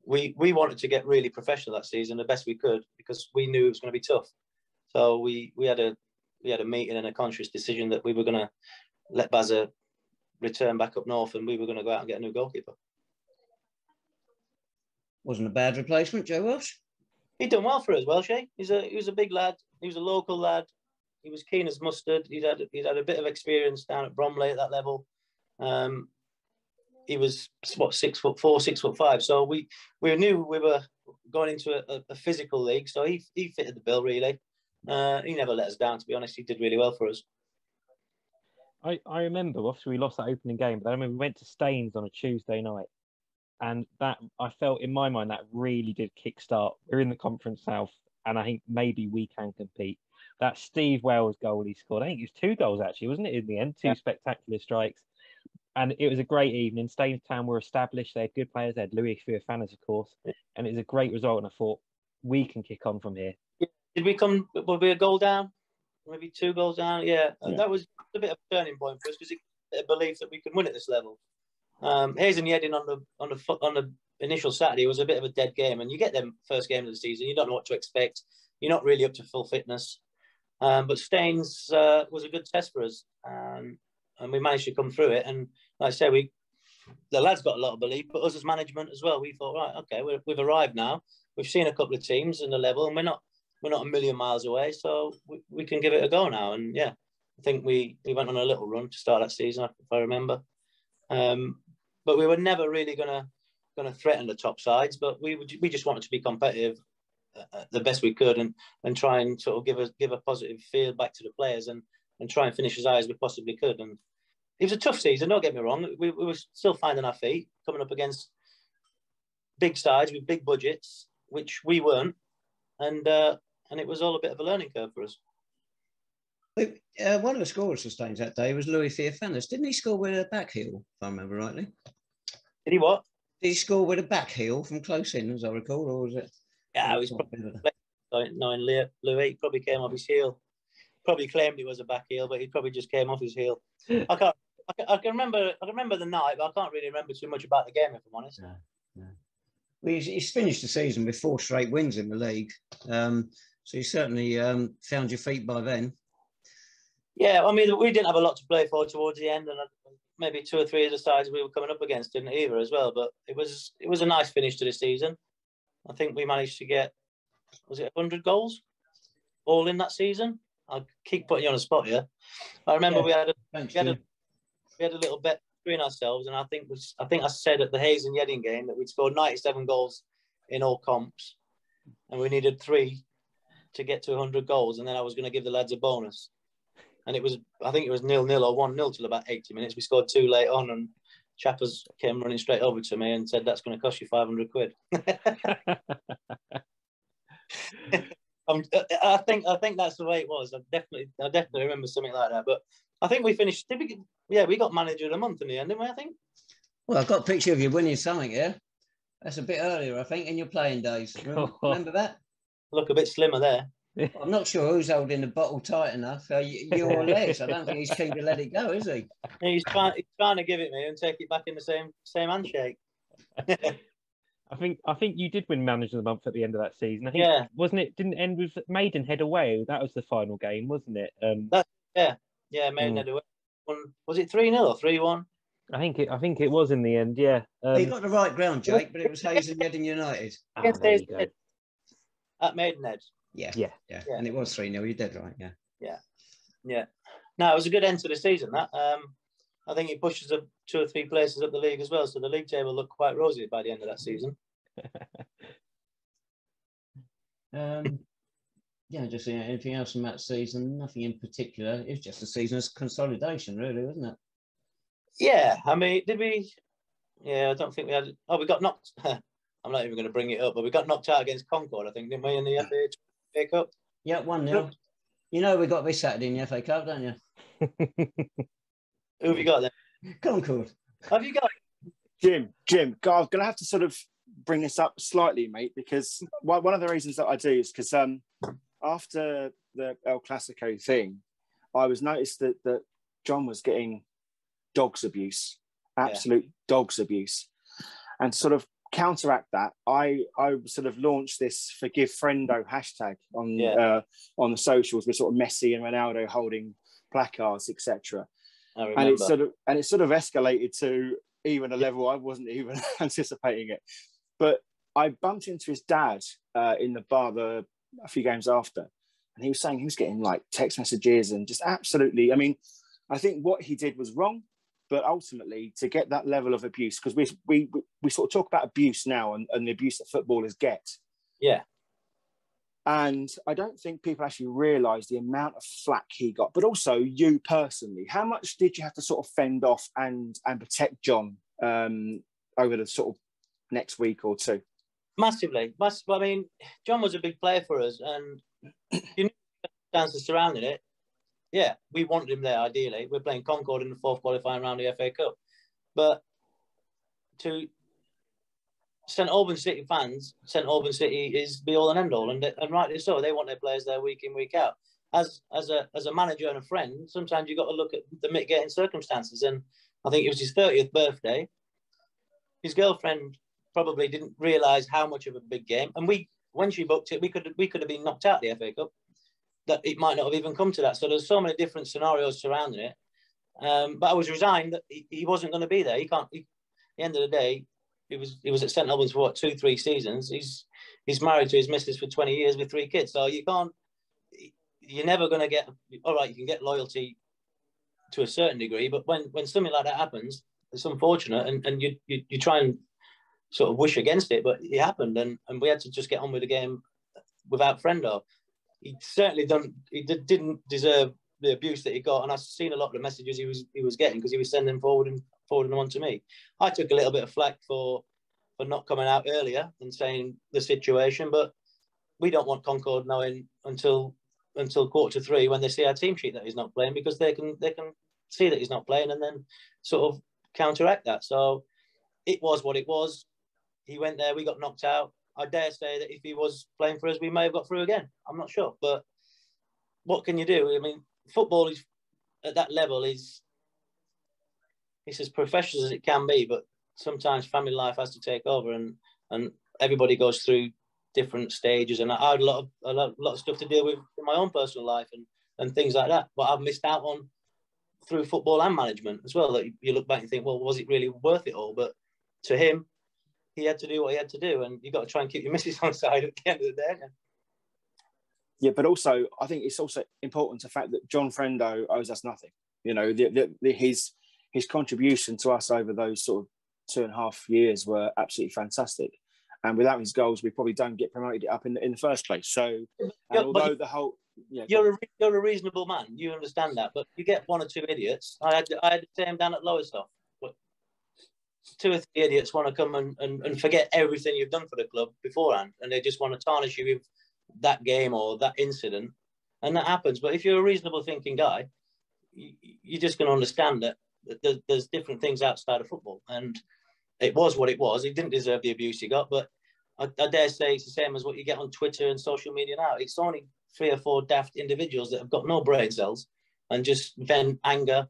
we wanted to get really professional that season, the best we could, because we knew it was going to be tough. So we had a meeting and a conscious decision that we were going to let Bazza return back up north, and we were going to go out and get a new goalkeeper. Wasn't a bad replacement, Joe Welsh. He done well for us, Welshie. He was a big lad. He was a local lad. He was keen as mustard. He'd had a bit of experience down at Bromley at that level. He was 6'4", 6'5". So we knew we were going into a physical league. So he fitted the bill really. He never let us down, to be honest. He did really well for us. I remember, obviously we lost that opening game, but I remember we went to Staines on a Tuesday night. And that, I felt in my mind, that really did kickstart. We're in the Conference South, and I think maybe we can compete. That Steve Wells goal he scored, I think it was 2 goals actually, wasn't it, in the end? 2 spectacular strikes. And it was a great evening. Staines Town were established. They had good players. They had Louis Fiofanas, of course. And it was a great result. And I thought, we can kick on from here. Did we were we a goal down? Maybe 2 goals down? Yeah. That was a bit of a turning point for us because it believed that we could win at this level. Hayes and Yedding on the initial Saturday was a bit of a dead game, and you get them first game of the season, you don't know what to expect. You're not really up to full fitness. But Staines was a good test for us, and we managed to come through it. And like I say, the lads got a lot of belief, but us as management as well. We thought, right, okay, we've arrived now. We've seen a couple of teams in the level, and we're not a million miles away, so we can give it a go now. And yeah, I think we went on a little run to start that season, if I remember. But we were never really going to threaten the top sides. But we just wanted to be competitive the best we could, and try and sort of give a positive feel back to the players, and try and finish as high as we possibly could. And it was a tough season. Don't get me wrong. We were still finding our feet, coming up against big sides with big budgets, which we weren't, and it was all a bit of a learning curve for us. One of the scorers for Staines that day was Louis Fiofanas. Didn't he score with a back heel, if I remember rightly? Did he what? Did he score with a back heel from close in, as I recall, or was it? Yeah, it was probably knowing Louis probably came off his heel. Probably claimed it was a back heel, but he probably just came off his heel. I can remember the night, but I can't really remember too much about the game, if I'm honest. No. Well, he's finished the season with 4 straight wins in the league, so you certainly found your feet by then. Yeah, I mean, we didn't have a lot to play for towards the end, and maybe 2 or 3 of the sides we were coming up against didn't either as well. But it was a nice finish to the season. I think we managed to get, was it 100 goals all in that season? I'll keep putting you on the spot here. I remember we had a little bet between ourselves, and I think I said at the Hayes and Yedding game that we'd scored 97 goals in all comps, and we needed 3 to get to 100 goals, and then I was going to give the lads a bonus. And I think it was 0-0 or 1-0 till about 80 minutes. We scored 2 late on, and Chappers came running straight over to me and said, "That's going to cost you 500 quid." I think that's the way it was. I definitely remember something like that. But I think we finished. We got manager of the month in the end, didn't we? I think. Well, I've got a picture of you winning something here. That's a bit earlier, I think, in your playing days. Remember that? Look a bit slimmer there. I'm not sure who's holding the bottle tight enough. You or Les? I don't think he's keen to let it go, is he? He's trying to give it me and take it back in the same handshake. I think you did win manager of the month at the end of that season. I think, wasn't it? Didn't end with Maidenhead away. That was the final game, wasn't it? Maidenhead away. Was it 3-0 or 3-1? I think it was in the end. Yeah. You got the right ground, Jake, but it was Hazelhead and United. There you go. At Maidenhead. Yeah, and it was 3-0. You did right. Yeah. No, it was a good end to the season. That I think it pushes up 2 or 3 places up the league as well. So the league table looked quite rosy by the end of that season. Just anything else from that season? Nothing in particular. It was just a season of consolidation, really, wasn't it? Yeah, I mean, did we? Yeah, I don't think we had. Oh, we got knocked. I'm not even going to bring it up, but we got knocked out against Concord, I think, didn't we, in the FA Cup? Yeah, 1-0. You know we got this Saturday in the FA Cup, don't you? Who have you got then? Concord. Have you got? Jim, I'm going to have to sort of bring this up slightly, mate, because one of the reasons that I do is because after the El Clasico thing, I was noticed that John was getting dogs abuse, absolute dogs abuse. And sort of counteract that, I sort of launched this Forgive Friendo hashtag on the socials with sort of Messi and Ronaldo holding placards, etc. And it sort of escalated to even a level I wasn't even anticipating it. But I bumped into his dad in the bar a few games after, and he was saying he was getting like text messages and just absolutely. I mean, I think what he did was wrong, but ultimately to get that level of abuse, because we sort of talk about abuse now and the abuse that footballers get. Yeah. And I don't think people actually realise the amount of flack he got, but also you personally. How much did you have to sort of fend off and protect John over the sort of next week or two? Massively. I mean, John was a big player for us, and you know the circumstances surrounding it. Yeah, we wanted him there, ideally. We're playing Concord in the 4th qualifying round of the FA Cup. But to St Albans City fans, St Albans City is the all and end all, and rightly so. They want their players there week in, week out. As a manager and a friend, sometimes you've got to look at the mitigating circumstances. And I think it was his 30th birthday. His girlfriend probably didn't realise how much of a big game. And when she booked it, we could have been knocked out of the FA Cup. That it might not have even come to that. So there's so many different scenarios surrounding it. But I was resigned that he wasn't going to be there. At the end of the day, he was at St Albans for 2-3 seasons. He's married to his missus for 20 years with 3 kids. So you're never going to get, all right, you can get loyalty to a certain degree, but when something like that happens, it's unfortunate, and you try and sort of wish against it, but it happened, and we had to just get on with the game without Friendo. He certainly didn't deserve the abuse that he got, and I've seen a lot of the messages he was getting because he was sending forwarding them on to me. I took a little bit of flack for not coming out earlier and saying the situation, but we don't want Concord knowing until 3:15 when they see our team sheet that he's not playing, because they can see that he's not playing and then sort of counteract that. So it was what it was. He went there, we got knocked out. I dare say that if he was playing for us, we may have got through again. I'm not sure, but what can you do? I mean, football is at that level it's as professional as it can be, but sometimes family life has to take over, and everybody goes through different stages. And I had a lot of stuff to deal with in my own personal life and things like that. But I've missed out on through football and management as well. That you look back and think, well, was it really worth it all? But to him, he had to do what he had to do, and you've got to try and keep your missus on side at the end of the day. Yeah, but also I think it's also important the fact that John Friendo owes us nothing. You know, his contribution to us over those sort of 2.5 years were absolutely fantastic. And without his goals, we probably don't get promoted up in the first place. So, although the whole, you're a reasonable man, you understand that, but you get 1 or 2 idiots. I had the same down at Lowestoft. But 2 or 3 idiots want to come and forget everything you've done for the club beforehand, and they just want to tarnish you that game or that incident, and that happens. But if you're a reasonable thinking guy, you're just going to understand that there's different things outside of football, and it was what it was. He didn't deserve the abuse he got, but I dare say it's the same as what you get on Twitter and social media now. It's only 3 or 4 daft individuals that have got no brain cells and just vent anger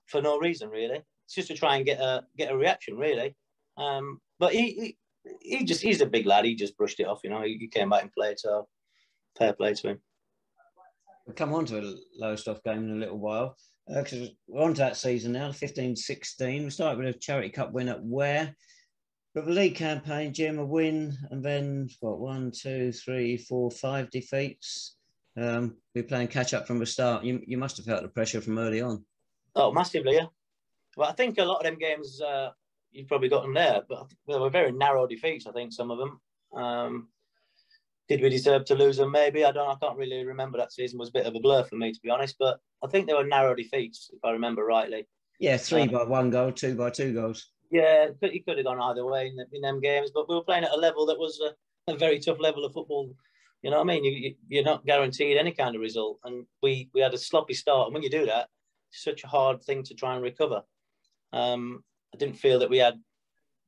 for no reason, really. It's just to try and get a reaction, really. But he's a big lad. He just brushed it off, you know. He came back and played, so fair play to him. We'll come on to a Lowestoft game in a little while, because we're on to that season now, 15-16. We started with a Charity Cup win at Ware. But the league campaign, Jim, a win, and then, 1, 2, 3, 4, 5 defeats. We're playing catch-up from the start. You must have felt the pressure from early on. Oh, massively, yeah. Well, I think a lot of them games, you've probably got them there, but they were very narrow defeats, I think, some of them. Did we deserve to lose them? Maybe. I can't really remember. That season was a bit of a blur for me, to be honest, but I think they were narrow defeats, if I remember rightly. Yeah, 3 by 1 goal, 2 by 2 goals. Yeah, he could have gone either way in them games, but we were playing at a level that was a very tough level of football. You know what I mean? You're not guaranteed any kind of result, and we had a sloppy start, and when you do that, it's such a hard thing to try and recover. I didn't feel that we had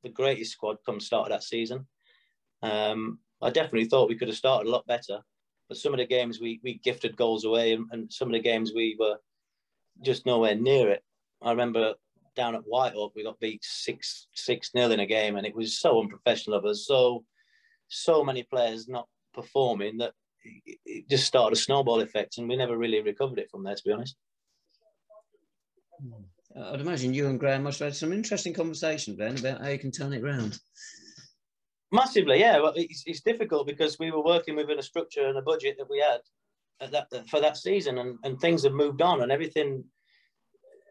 the greatest squad come start of that season. I definitely thought we could have started a lot better, but some of the games we gifted goals away, and some of the games we were just nowhere near it. I remember down at Whitehawk, we got beat 6-0 in a game, and it was so unprofessional of us. So many players not performing that it just started a snowball effect, and we never really recovered it from there, to be honest. I'd imagine you and Graham must have had some interesting conversations then about how you can turn it round. Massively, yeah. Well, it's difficult because we were working within a structure and a budget that we had for that season, and things have moved on, and everything.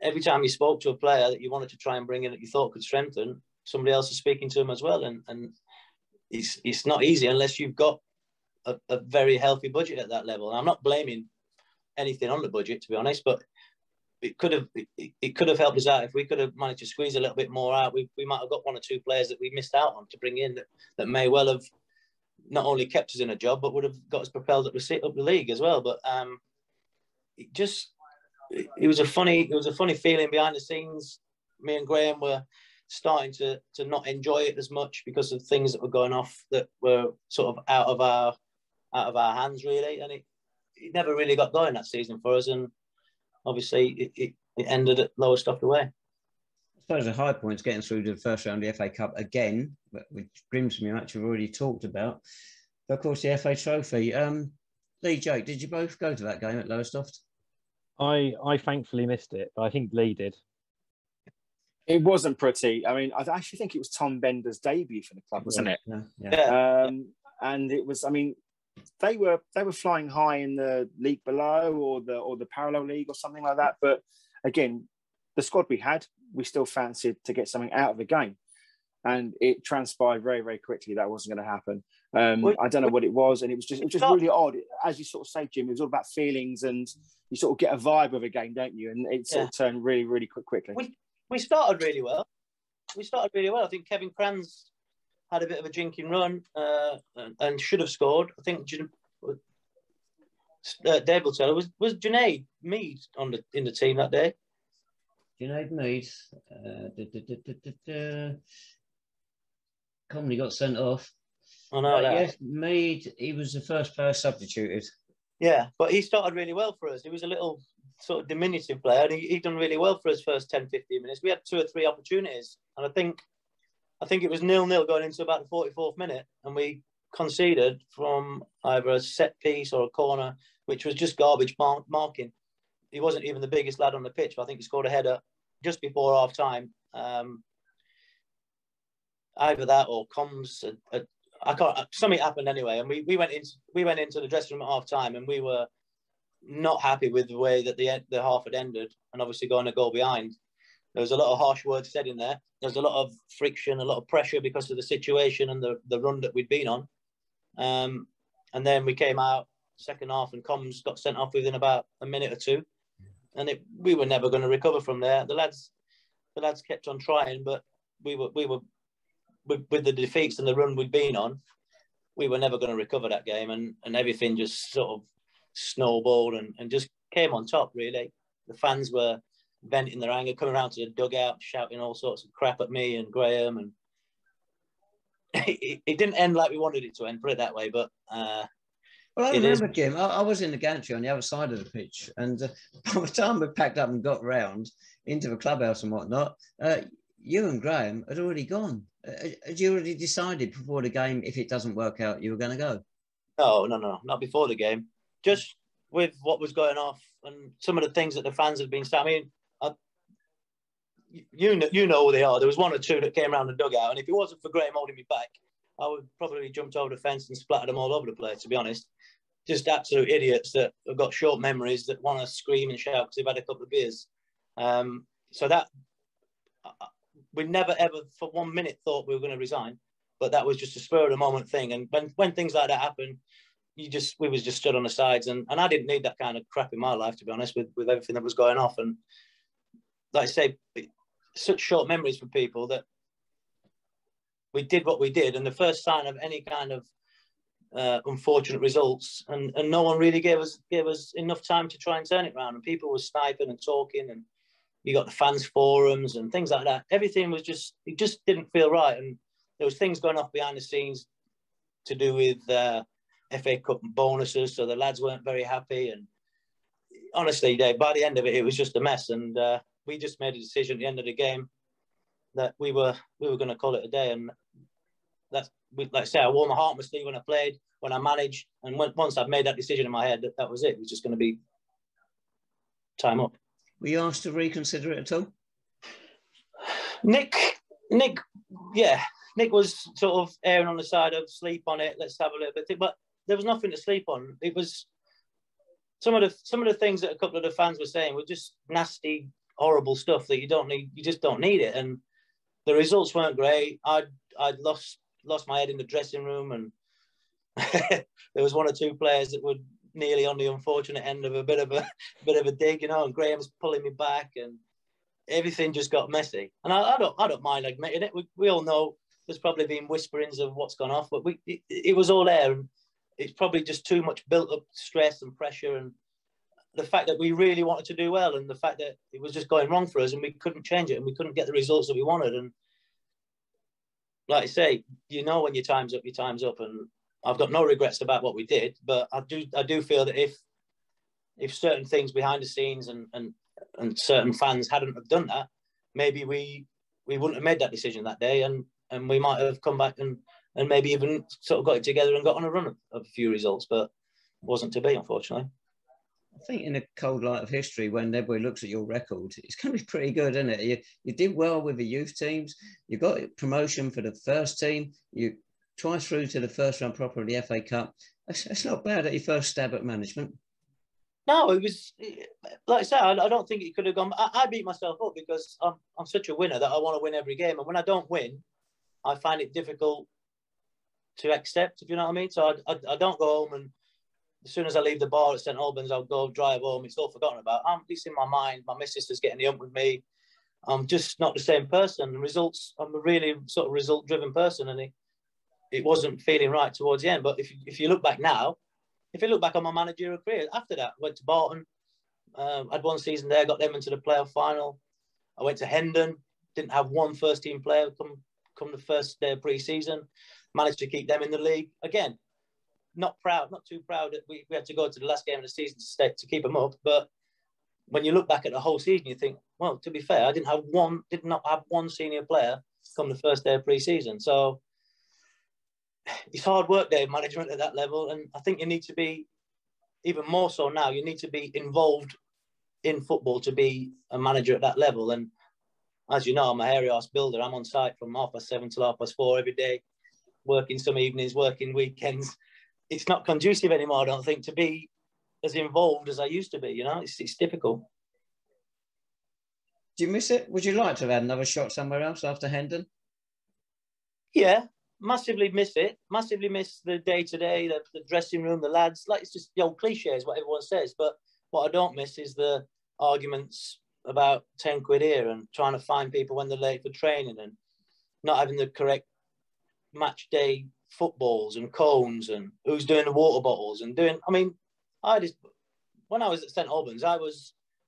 Every time you spoke to a player that you wanted to try and bring in that you thought could strengthen, somebody else is speaking to him as well, and it's not easy unless you've got a very healthy budget at that level. And I'm not blaming anything on the budget, to be honest, but it could have helped us out if we could have managed to squeeze a little bit more out. We might have got 1 or 2 players that we missed out on to bring in that may well have not only kept us in a job, but would have got us propelled up the league as well. But it was a funny feeling behind the scenes. Me and Graham were starting to not enjoy it as much because of things that were going off that were sort of out of our hands, really, and it never really got going that season for us, and obviously it ended at Lowestoft away. I suppose the high point's getting through to the first round of the FA Cup again, which Grimsby match we've already talked about. But of course, the FA Trophy. Lee, Jake, did you both go to that game at Lowestoft? I thankfully missed it, but I think Lee did. It wasn't pretty. I mean, I actually think it was Tom Bender's debut for the club, wasn't it? Yeah. And it was. I mean, they were flying high in the league below, or the parallel league, or something like that. But again, the squad we still fancied to get something out of the game, and it transpired very, very quickly that wasn't going to happen. I don't know what it was, and it was just really odd. As you sort of say, Jim, it was all about feelings, and you sort of get a vibe of a game, don't you? And it sort of turned really, really quickly. We started really well. I think Kevin Kranz had a bit of a drinking run and should have scored. I think Dave will tell. Was Junaid Mead in the team that day? Junaid Mead. Comedy got sent off. I know that. Yes, Mead, he was the first player substituted. Yeah, but he started really well for us. He was a little sort of diminutive player, and he done really well for us first 10, 15 minutes. We had 2 or 3 opportunities, and I think it was 0-0 going into about the 44th minute, and we conceded from either a set piece or a corner, which was just garbage marking. He wasn't even the biggest lad on the pitch, but I think he scored a header just before half time. Either that or comms. Something happened anyway, and we went into the dressing room at half time, and we were not happy with the way that the half had ended, and obviously going a goal behind. There was a lot of harsh words said in there. There was a lot of friction, a lot of pressure because of the situation and the run that we'd been on. And then we came out second half, and comms got sent off within about a minute or 2, and we were never going to recover from there. The lads kept on trying, but we were with the defeats and the run we'd been on, we were never going to recover that game, and everything just sort of snowballed and just came on top, really. The fans were venting their anger, coming around to the dugout, shouting all sorts of crap at me and Graham, and it didn't end like we wanted it to end, put it that way, but... well, I remember, Jim, I was in the gantry on the other side of the pitch, and by the time we packed up and got round into the clubhouse and whatnot, you and Graham had already gone. Had you already decided before the game, if it doesn't work out, you were going to go? No, not before the game. Just with what was going off and some of the things that the fans had been saying. I mean, you know who they are. There was one or two that came around the dugout, and if it wasn't for Graham holding me back, I would probably jumped over the fence and splattered them all over the place, to be honest. Just absolute idiots that have got short memories that want to scream and shout because they've had a couple of beers. So that we never ever for 1 minute thought we were going to resign, but that was just a spur of the moment thing. And when things like that happen, we was just stood on the sides, and I didn't need that kind of crap in my life, to be honest, with everything that was going off. And like I say, such short memories for people that we did what we did, and the first sign of any kind of unfortunate results, and no one really gave us enough time to try and turn it around. And people were sniping and talking, and you got the fans forums and things like that. Everything was it just didn't feel right, and there was things going off behind the scenes to do with FA Cup bonuses, so the lads weren't very happy. And honestly, Dave, by the end of it, it was just a mess, and we just made a decision at the end of the game that we were going to call it a day. And that's, like I say, I wore my heart on my sleeve when I played, when I managed, and once I'd made that decision in my head, that was it. It was just going to be time up. Were you asked to reconsider it at all? Nick, yeah, Nick was sort of erring on the side of sleep on it. Let's have a little bit, but there was nothing to sleep on. It was some of the things that a couple of the fans were saying were just nasty, horrible stuff that you don't need. You just don't need it. And the results weren't great. I'd lost my head in the dressing room, and there was one or two players that were nearly on the unfortunate end of a bit of a dig, you know. And Graham's pulling me back, and everything just got messy. And I don't mind admitting it. We all know there's probably been whisperings of what's gone off, but it was all there, and it's probably just too much built up stress and pressure, and the fact that we really wanted to do well, and the fact that it was just going wrong for us, and we couldn't change it, and we couldn't get the results that we wanted. And like I say, you know, when your time's up, and I've got no regrets about what we did, but I do feel that if certain things behind the scenes and certain fans hadn't have done that, maybe we wouldn't have made that decision that day, and we might have come back and maybe even sort of got it together and got on a run of a few results, but it wasn't to be, unfortunately. I think in a cold light of history, when everybody looks at your record, it's going to be pretty good, isn't it? You did well with the youth teams. You got promotion for the first team. You twice through to the first round proper of the FA Cup. It's not bad at your first stab at management. No, it was, like I said, I don't think it could have gone. I beat myself up because I'm such a winner that I want to win every game. And when I don't win, I find it difficult to accept, if you know what I mean. So I don't go home, and as soon as I leave the bar at St Albans, I'll go drive home. It's all forgotten about. I'm at least in my mind. My missus is getting the ump with me. I'm just not the same person. The results, I'm a really sort of result-driven person, and it wasn't feeling right towards the end. But if you look back now, if you look back on my managerial career, after that, I went to Barton. I'd one season there, got them into the playoff final. I went to Hendon, didn't have one first-team player come the first day of pre-season. Managed to keep them in the league. Again, not too proud that we had to go to the last game of the season to keep them up. But when you look back at the whole season, you think, well, to be fair, I did not have one senior player come the first day of pre-season. So it's hard work, Dave, management at that level. And I think you need to be, even more so now, you need to be involved in football to be a manager at that level. And as you know, I'm a hairy arse builder. I'm on site from 7:30 till 4:30 every day, working some evenings, working weekends. It's not conducive anymore, I don't think, to be as involved as I used to be. You know, it's difficult. Do you miss it? Would you like to have had another shot somewhere else after Hendon? Yeah, massively miss it. Massively miss the day-to-day, the dressing room, the lads. Like, it's just the old cliches, what everyone says. But what I don't miss is the arguments about 10 quid here and trying to find people when they're late for training and not having the correct match day footballs and cones and who's doing the water bottles and doing. I mean, when I was at St Albans,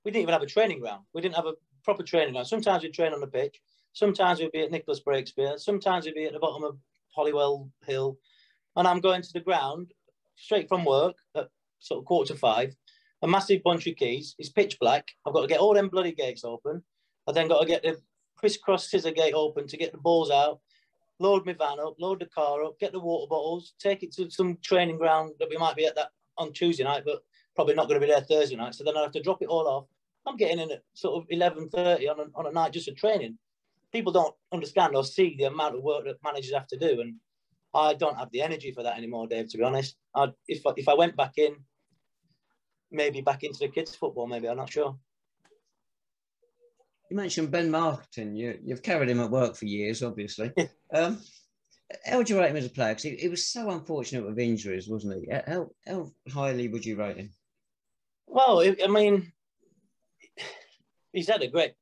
we didn't even have a training ground. We didn't have a proper training ground. Sometimes we'd train on the pitch. Sometimes we'd be at Nicholas Breakspear. Sometimes we'd be at the bottom of Hollywell Hill. And I'm going to the ground straight from work at sort of 4:45. A massive bunch of keys. It's pitch black. I've got to get all them bloody gates open. I've then got to get the crisscross scissor gate open to get the balls out, load my van up, load the car up, get the water bottles, take it to some training ground that we might be at that on Tuesday night, but probably not going to be there Thursday night. So then I have to drop it all off. I'm getting in at sort of 11:30 on a night just for training. People don't understand or see the amount of work that managers have to do. And I don't have the energy for that anymore, Dave, to be honest. If I went back in, maybe back into the kids' football, maybe, I'm not sure. You mentioned Ben Martin. You've carried him at work for years, obviously. How would you rate him as a player? Because he was so unfortunate with injuries, wasn't he? How highly would you rate him? Well, I mean, he's had a great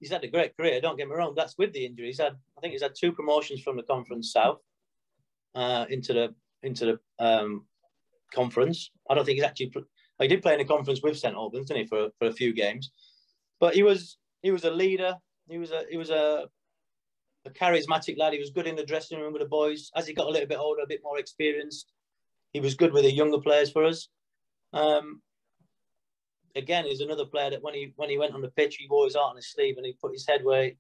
career. Don't get me wrong. That's with the injuries. I think he's had 2 promotions from the Conference South into the conference. I don't think he's actually. He did play in the conference with St Albans, didn't he, for a few games? But he was a leader. He was a charismatic lad. He was good in the dressing room with the boys. As he got a little bit older, a bit more experienced, he was good with the younger players for us. Again, he's another player that when he went on the pitch, he wore his heart on his sleeve and he put his head where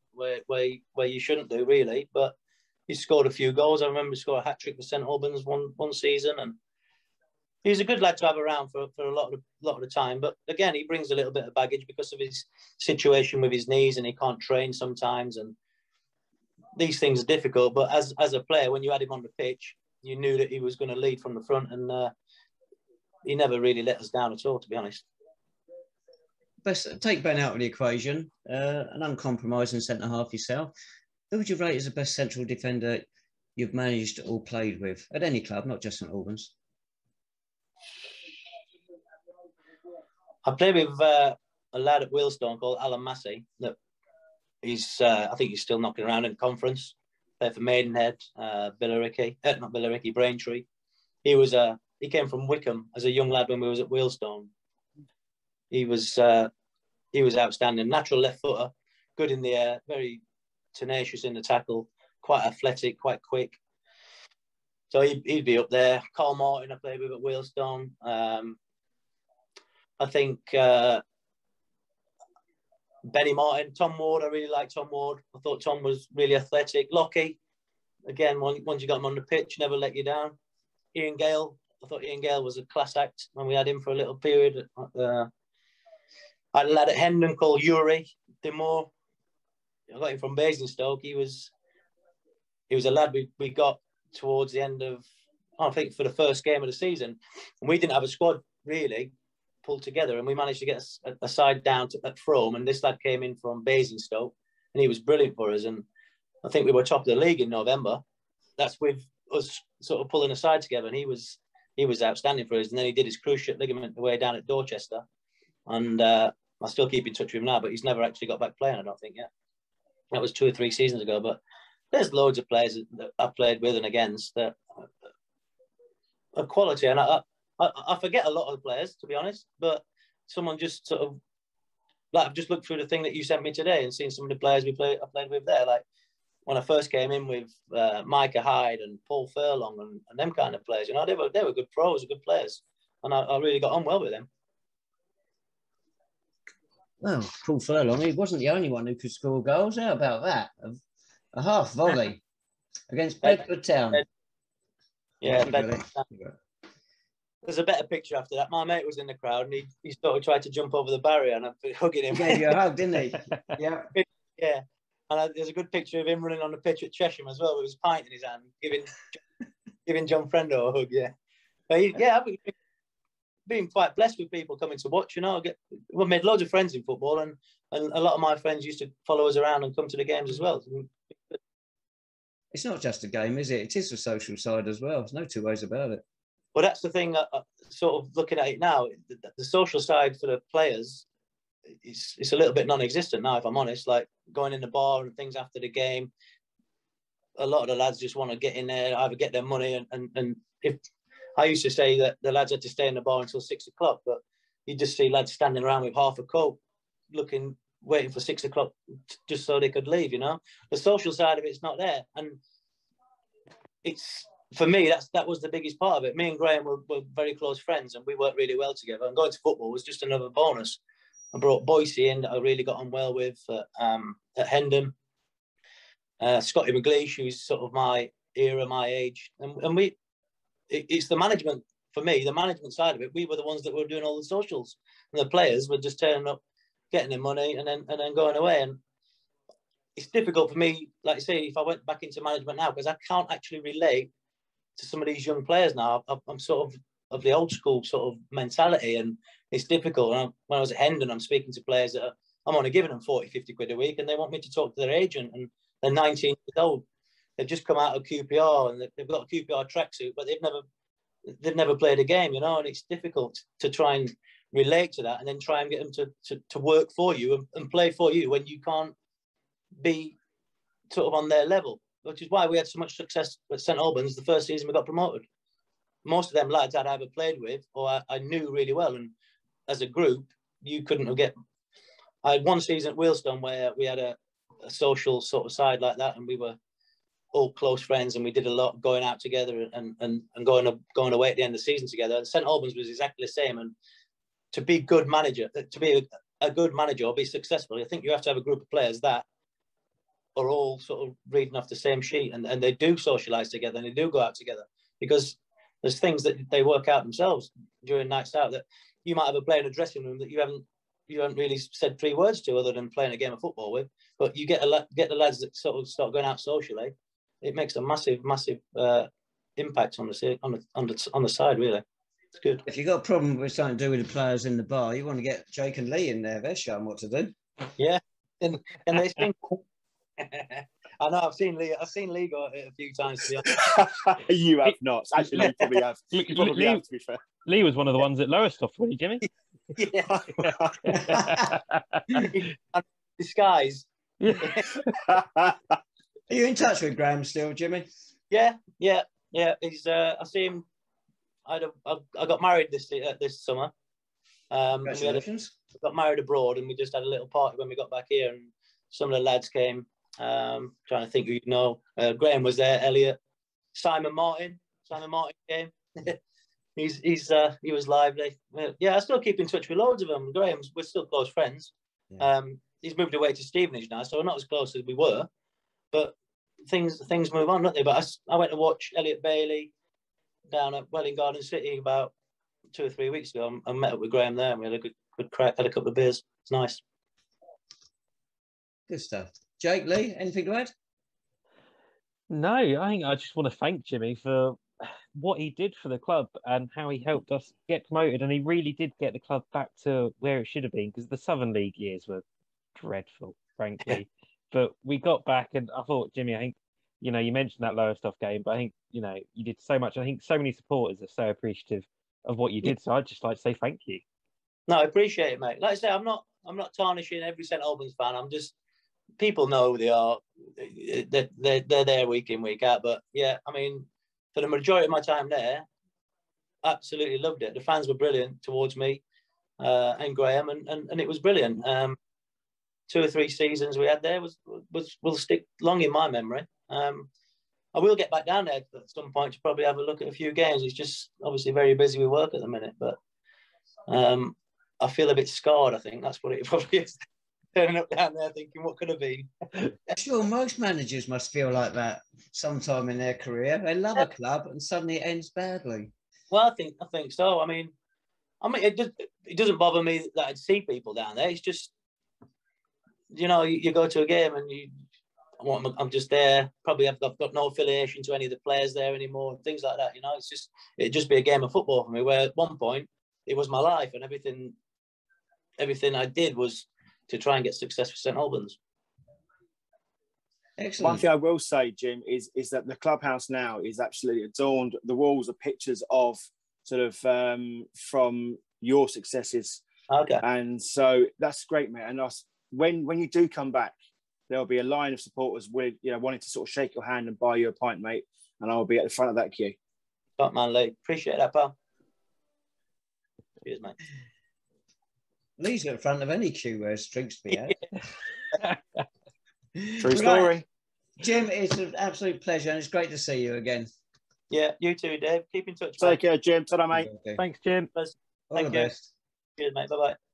you shouldn't do, really. But he scored a few goals. I remember he scored a hat trick for St Albans one season, and he's a good lad to have around for a lot of the time. But again, he brings a little bit of baggage because of his situation with his knees, and he can't train sometimes. And these things are difficult. But as a player, when you had him on the pitch, you knew that he was going to lead from the front, and he never really let us down at all, to be honest. Best take Ben out of the equation. An uncompromising centre half yourself. Who would you rate as the best central defender you've managed or played with at any club, not just St Albans? I played with a lad at Wheelstone called Alan Massey. That I think he's still knocking around in the conference. Played for Maidenhead, Braintree. He came from Wickham as a young lad when we was at Wheelstone. He was outstanding. Natural left footer, good in the air, very tenacious in the tackle, quite athletic, quite quick. So he'd be up there. Carl Martin I played with at Wheelstone. I think Benny Martin, Tom Ward. I really liked Tom Ward. I thought Tom was really athletic. Lockie, again, once you got him on the pitch, never let you down. Ian Gale. I thought Ian Gale was a class act when we had him for a little period. I had a lad at Hendon called Yuri Dimore. I got him from Basingstoke. He was a lad we got towards the end of, I think, for the first game of the season. And we didn't have a squad really pulled together, and we managed to get a side down at Frome, and this lad came in from Basingstoke, and he was brilliant for us. And I think we were top of the league in November. That's with us sort of pulling a side together, and he was outstanding for us. And then he did his cruciate ligament away down at Dorchester, and I still keep in touch with him now, but he's never actually got back playing, I don't think, yet. That was 2 or 3 seasons ago. But there's loads of players that I've played with and against that are quality, and I forget a lot of the players, to be honest, but someone just sort of, like, I've just looked through the thing that you sent me today and seen some of the players I played with there. Like when I first came in with Micah Hyde and Paul Furlong and them kind of players, you know, they were good pros, good players, and I really got on well with them. Well, Paul Furlong, he wasn't the only one who could score goals. How about that? A half volley against Bedford Town. Yeah, Bedford Town. There's a better picture after that. My mate was in the crowd and he sort of tried to jump over the barrier and I'm hugging him. He gave you a hug, didn't he? Yeah. Yeah. And there's a good picture of him running on the pitch at Chesham as well with his pint in his hand, giving John Frendo a hug, yeah. But I've been quite blessed with people coming to watch, you know. We made loads of friends in football, and a lot of my friends used to follow us around and come to the games as well. It's not just a game, is it? It is the social side as well. There's no two ways about it. Well, that's the thing, sort of looking at it now, the social side for the players, it's a little bit non-existent now, if I'm honest, like going in the bar and things after the game. a lot of the lads just want to get in there, either get their money, and if I used to say that the lads had to stay in the bar until 6 o'clock, but you just see lads standing around with half a coke, waiting for 6 o'clock just so they could leave. You know, the social side of it's not there, and it's, for me, that was the biggest part of it. Me and Graham were very close friends, and we worked really well together. And going to football was just another bonus. I brought Boise in that I really got on well with at Hendon. Scotty McGleish, who's sort of my era, my age, and it's the management, for me, the management side of it. We were the ones that were doing all the socials, and the players were just turning up, getting their money, and then going away. And it's difficult for me, like I say, if I went back into management now, because I can't actually relate to some of these young players now. I'm sort of the old school sort of mentality, and it's difficult. And when I was at Hendon, I'm speaking to players that I'm only giving them 40, 50 quid a week, and they want me to talk to their agent, and they're 19 years old. They've just come out of QPR, and they've got a QPR tracksuit, but they've never played a game, you know, and it's difficult to try and relate to that, and then try and get them to work for you and play for you when you can't be sort of on their level, which is why we had so much success at St Albans the first season we got promoted. Most of them lads I'd either played with or I knew really well, and as a group, you couldn't have get. I had one season at Wheelstone where we had a social sort of side like that, and we were all close friends, and we did a lot going out together and going away at the end of the season together. And St Albans was exactly the same. And to be good manager, to be a good manager or be successful, I think you have to have a group of players that are all sort of reading off the same sheet, and they do socialise together, and they do go out together, because there's things that they work out themselves during nights out that you might have a player in a dressing room that you haven't really said 3 words to other than playing a game of football with, but you get the lads that sort of start going out socially. It makes a massive impact on the side, really. It's good. If you've got a problem with something to do with the players in the bar, you want to get Jake and Lee in there. They'll show them what to do. Yeah, and they think. I know. I've seen Lee go at it a few times. To be honest. You have not. Actually, you probably have. You probably have, to be fair. Lee was one of the ones at Lowestoft, wasn't he, Jimmy? Yeah. Disguise. Are you in touch with Graham still, Jimmy? Yeah. He's. I see him. I got married this summer. Congratulations. Got married abroad, and we just had a little party when we got back here, and some of the lads came. Trying to think who you know. Graham was there. Elliot, Simon Martin came. He was lively. Yeah, I still keep in touch with loads of them. We're still close friends. Yeah. He's moved away to Stevenage now, so we're not as close as we were. But things move on, don't they? But I went to watch Elliot Bailey down at Welling Garden City about 2 or 3 weeks ago. I met up with Graham there, and we had a good crack, had a couple of beers. It's nice. Good stuff. Jake, Lee, anything to add? No, I think I just want to thank Jimmy for what he did for the club and how he helped us get promoted. And he really did get the club back to where it should have been, because the Southern League years were dreadful, frankly. But we got back, and I thought, Jimmy, I think, you mentioned that Lowestoft game, but I think, you did so much. I think so many supporters are so appreciative of what you did. So I'd just like to say thank you. No, I appreciate it, mate. Like I say, I'm not tarnishing every St Albans fan. I'm just, people know who they are. They're there week in, week out. But yeah, I mean, for the majority of my time there, absolutely loved it. The fans were brilliant towards me and Graham, and it was brilliant. 2 or 3 seasons we had there will stick long in my memory. I will get back down there at some point to probably have a look at a few games. It's just obviously very busy with work at the minute, but I feel a bit scarred. I think that's what it probably is. Turning up down there thinking, what could have been? Sure, most managers must feel like that sometime in their career. They love a club and suddenly it ends badly. Well, I think so. I mean, it doesn't bother me that I'd see people down there. It's just, you go to a game and I'm just there. Probably I've got no affiliation to any of the players there anymore. Things like that. It'd just be a game of football for me. Where at one point it was my life, and everything I did was to try and get success for St Albans. Excellent. One thing I will say, Jim, is that the clubhouse now is absolutely adorned. The walls are pictures of sort of from your successes. Okay. And so that's great, mate. And when you do come back, there'll be a line of supporters with, you know, wanting to sort of shake your hand and buy you a pint, mate. And I'll be at the front of that queue. Top man, Lee. Appreciate that, pal. Cheers, mate. Lee's at the front of any queue where there's drinks to be had. True story. Right. Jim, it's an absolute pleasure, and it's great to see you again. Yeah, you too, Dave. Keep in touch, Take mate. care, Jim. Ta-da, mate. Okay. Thanks, Jim. All Thank the you. best. Cheers, mate. Bye-bye.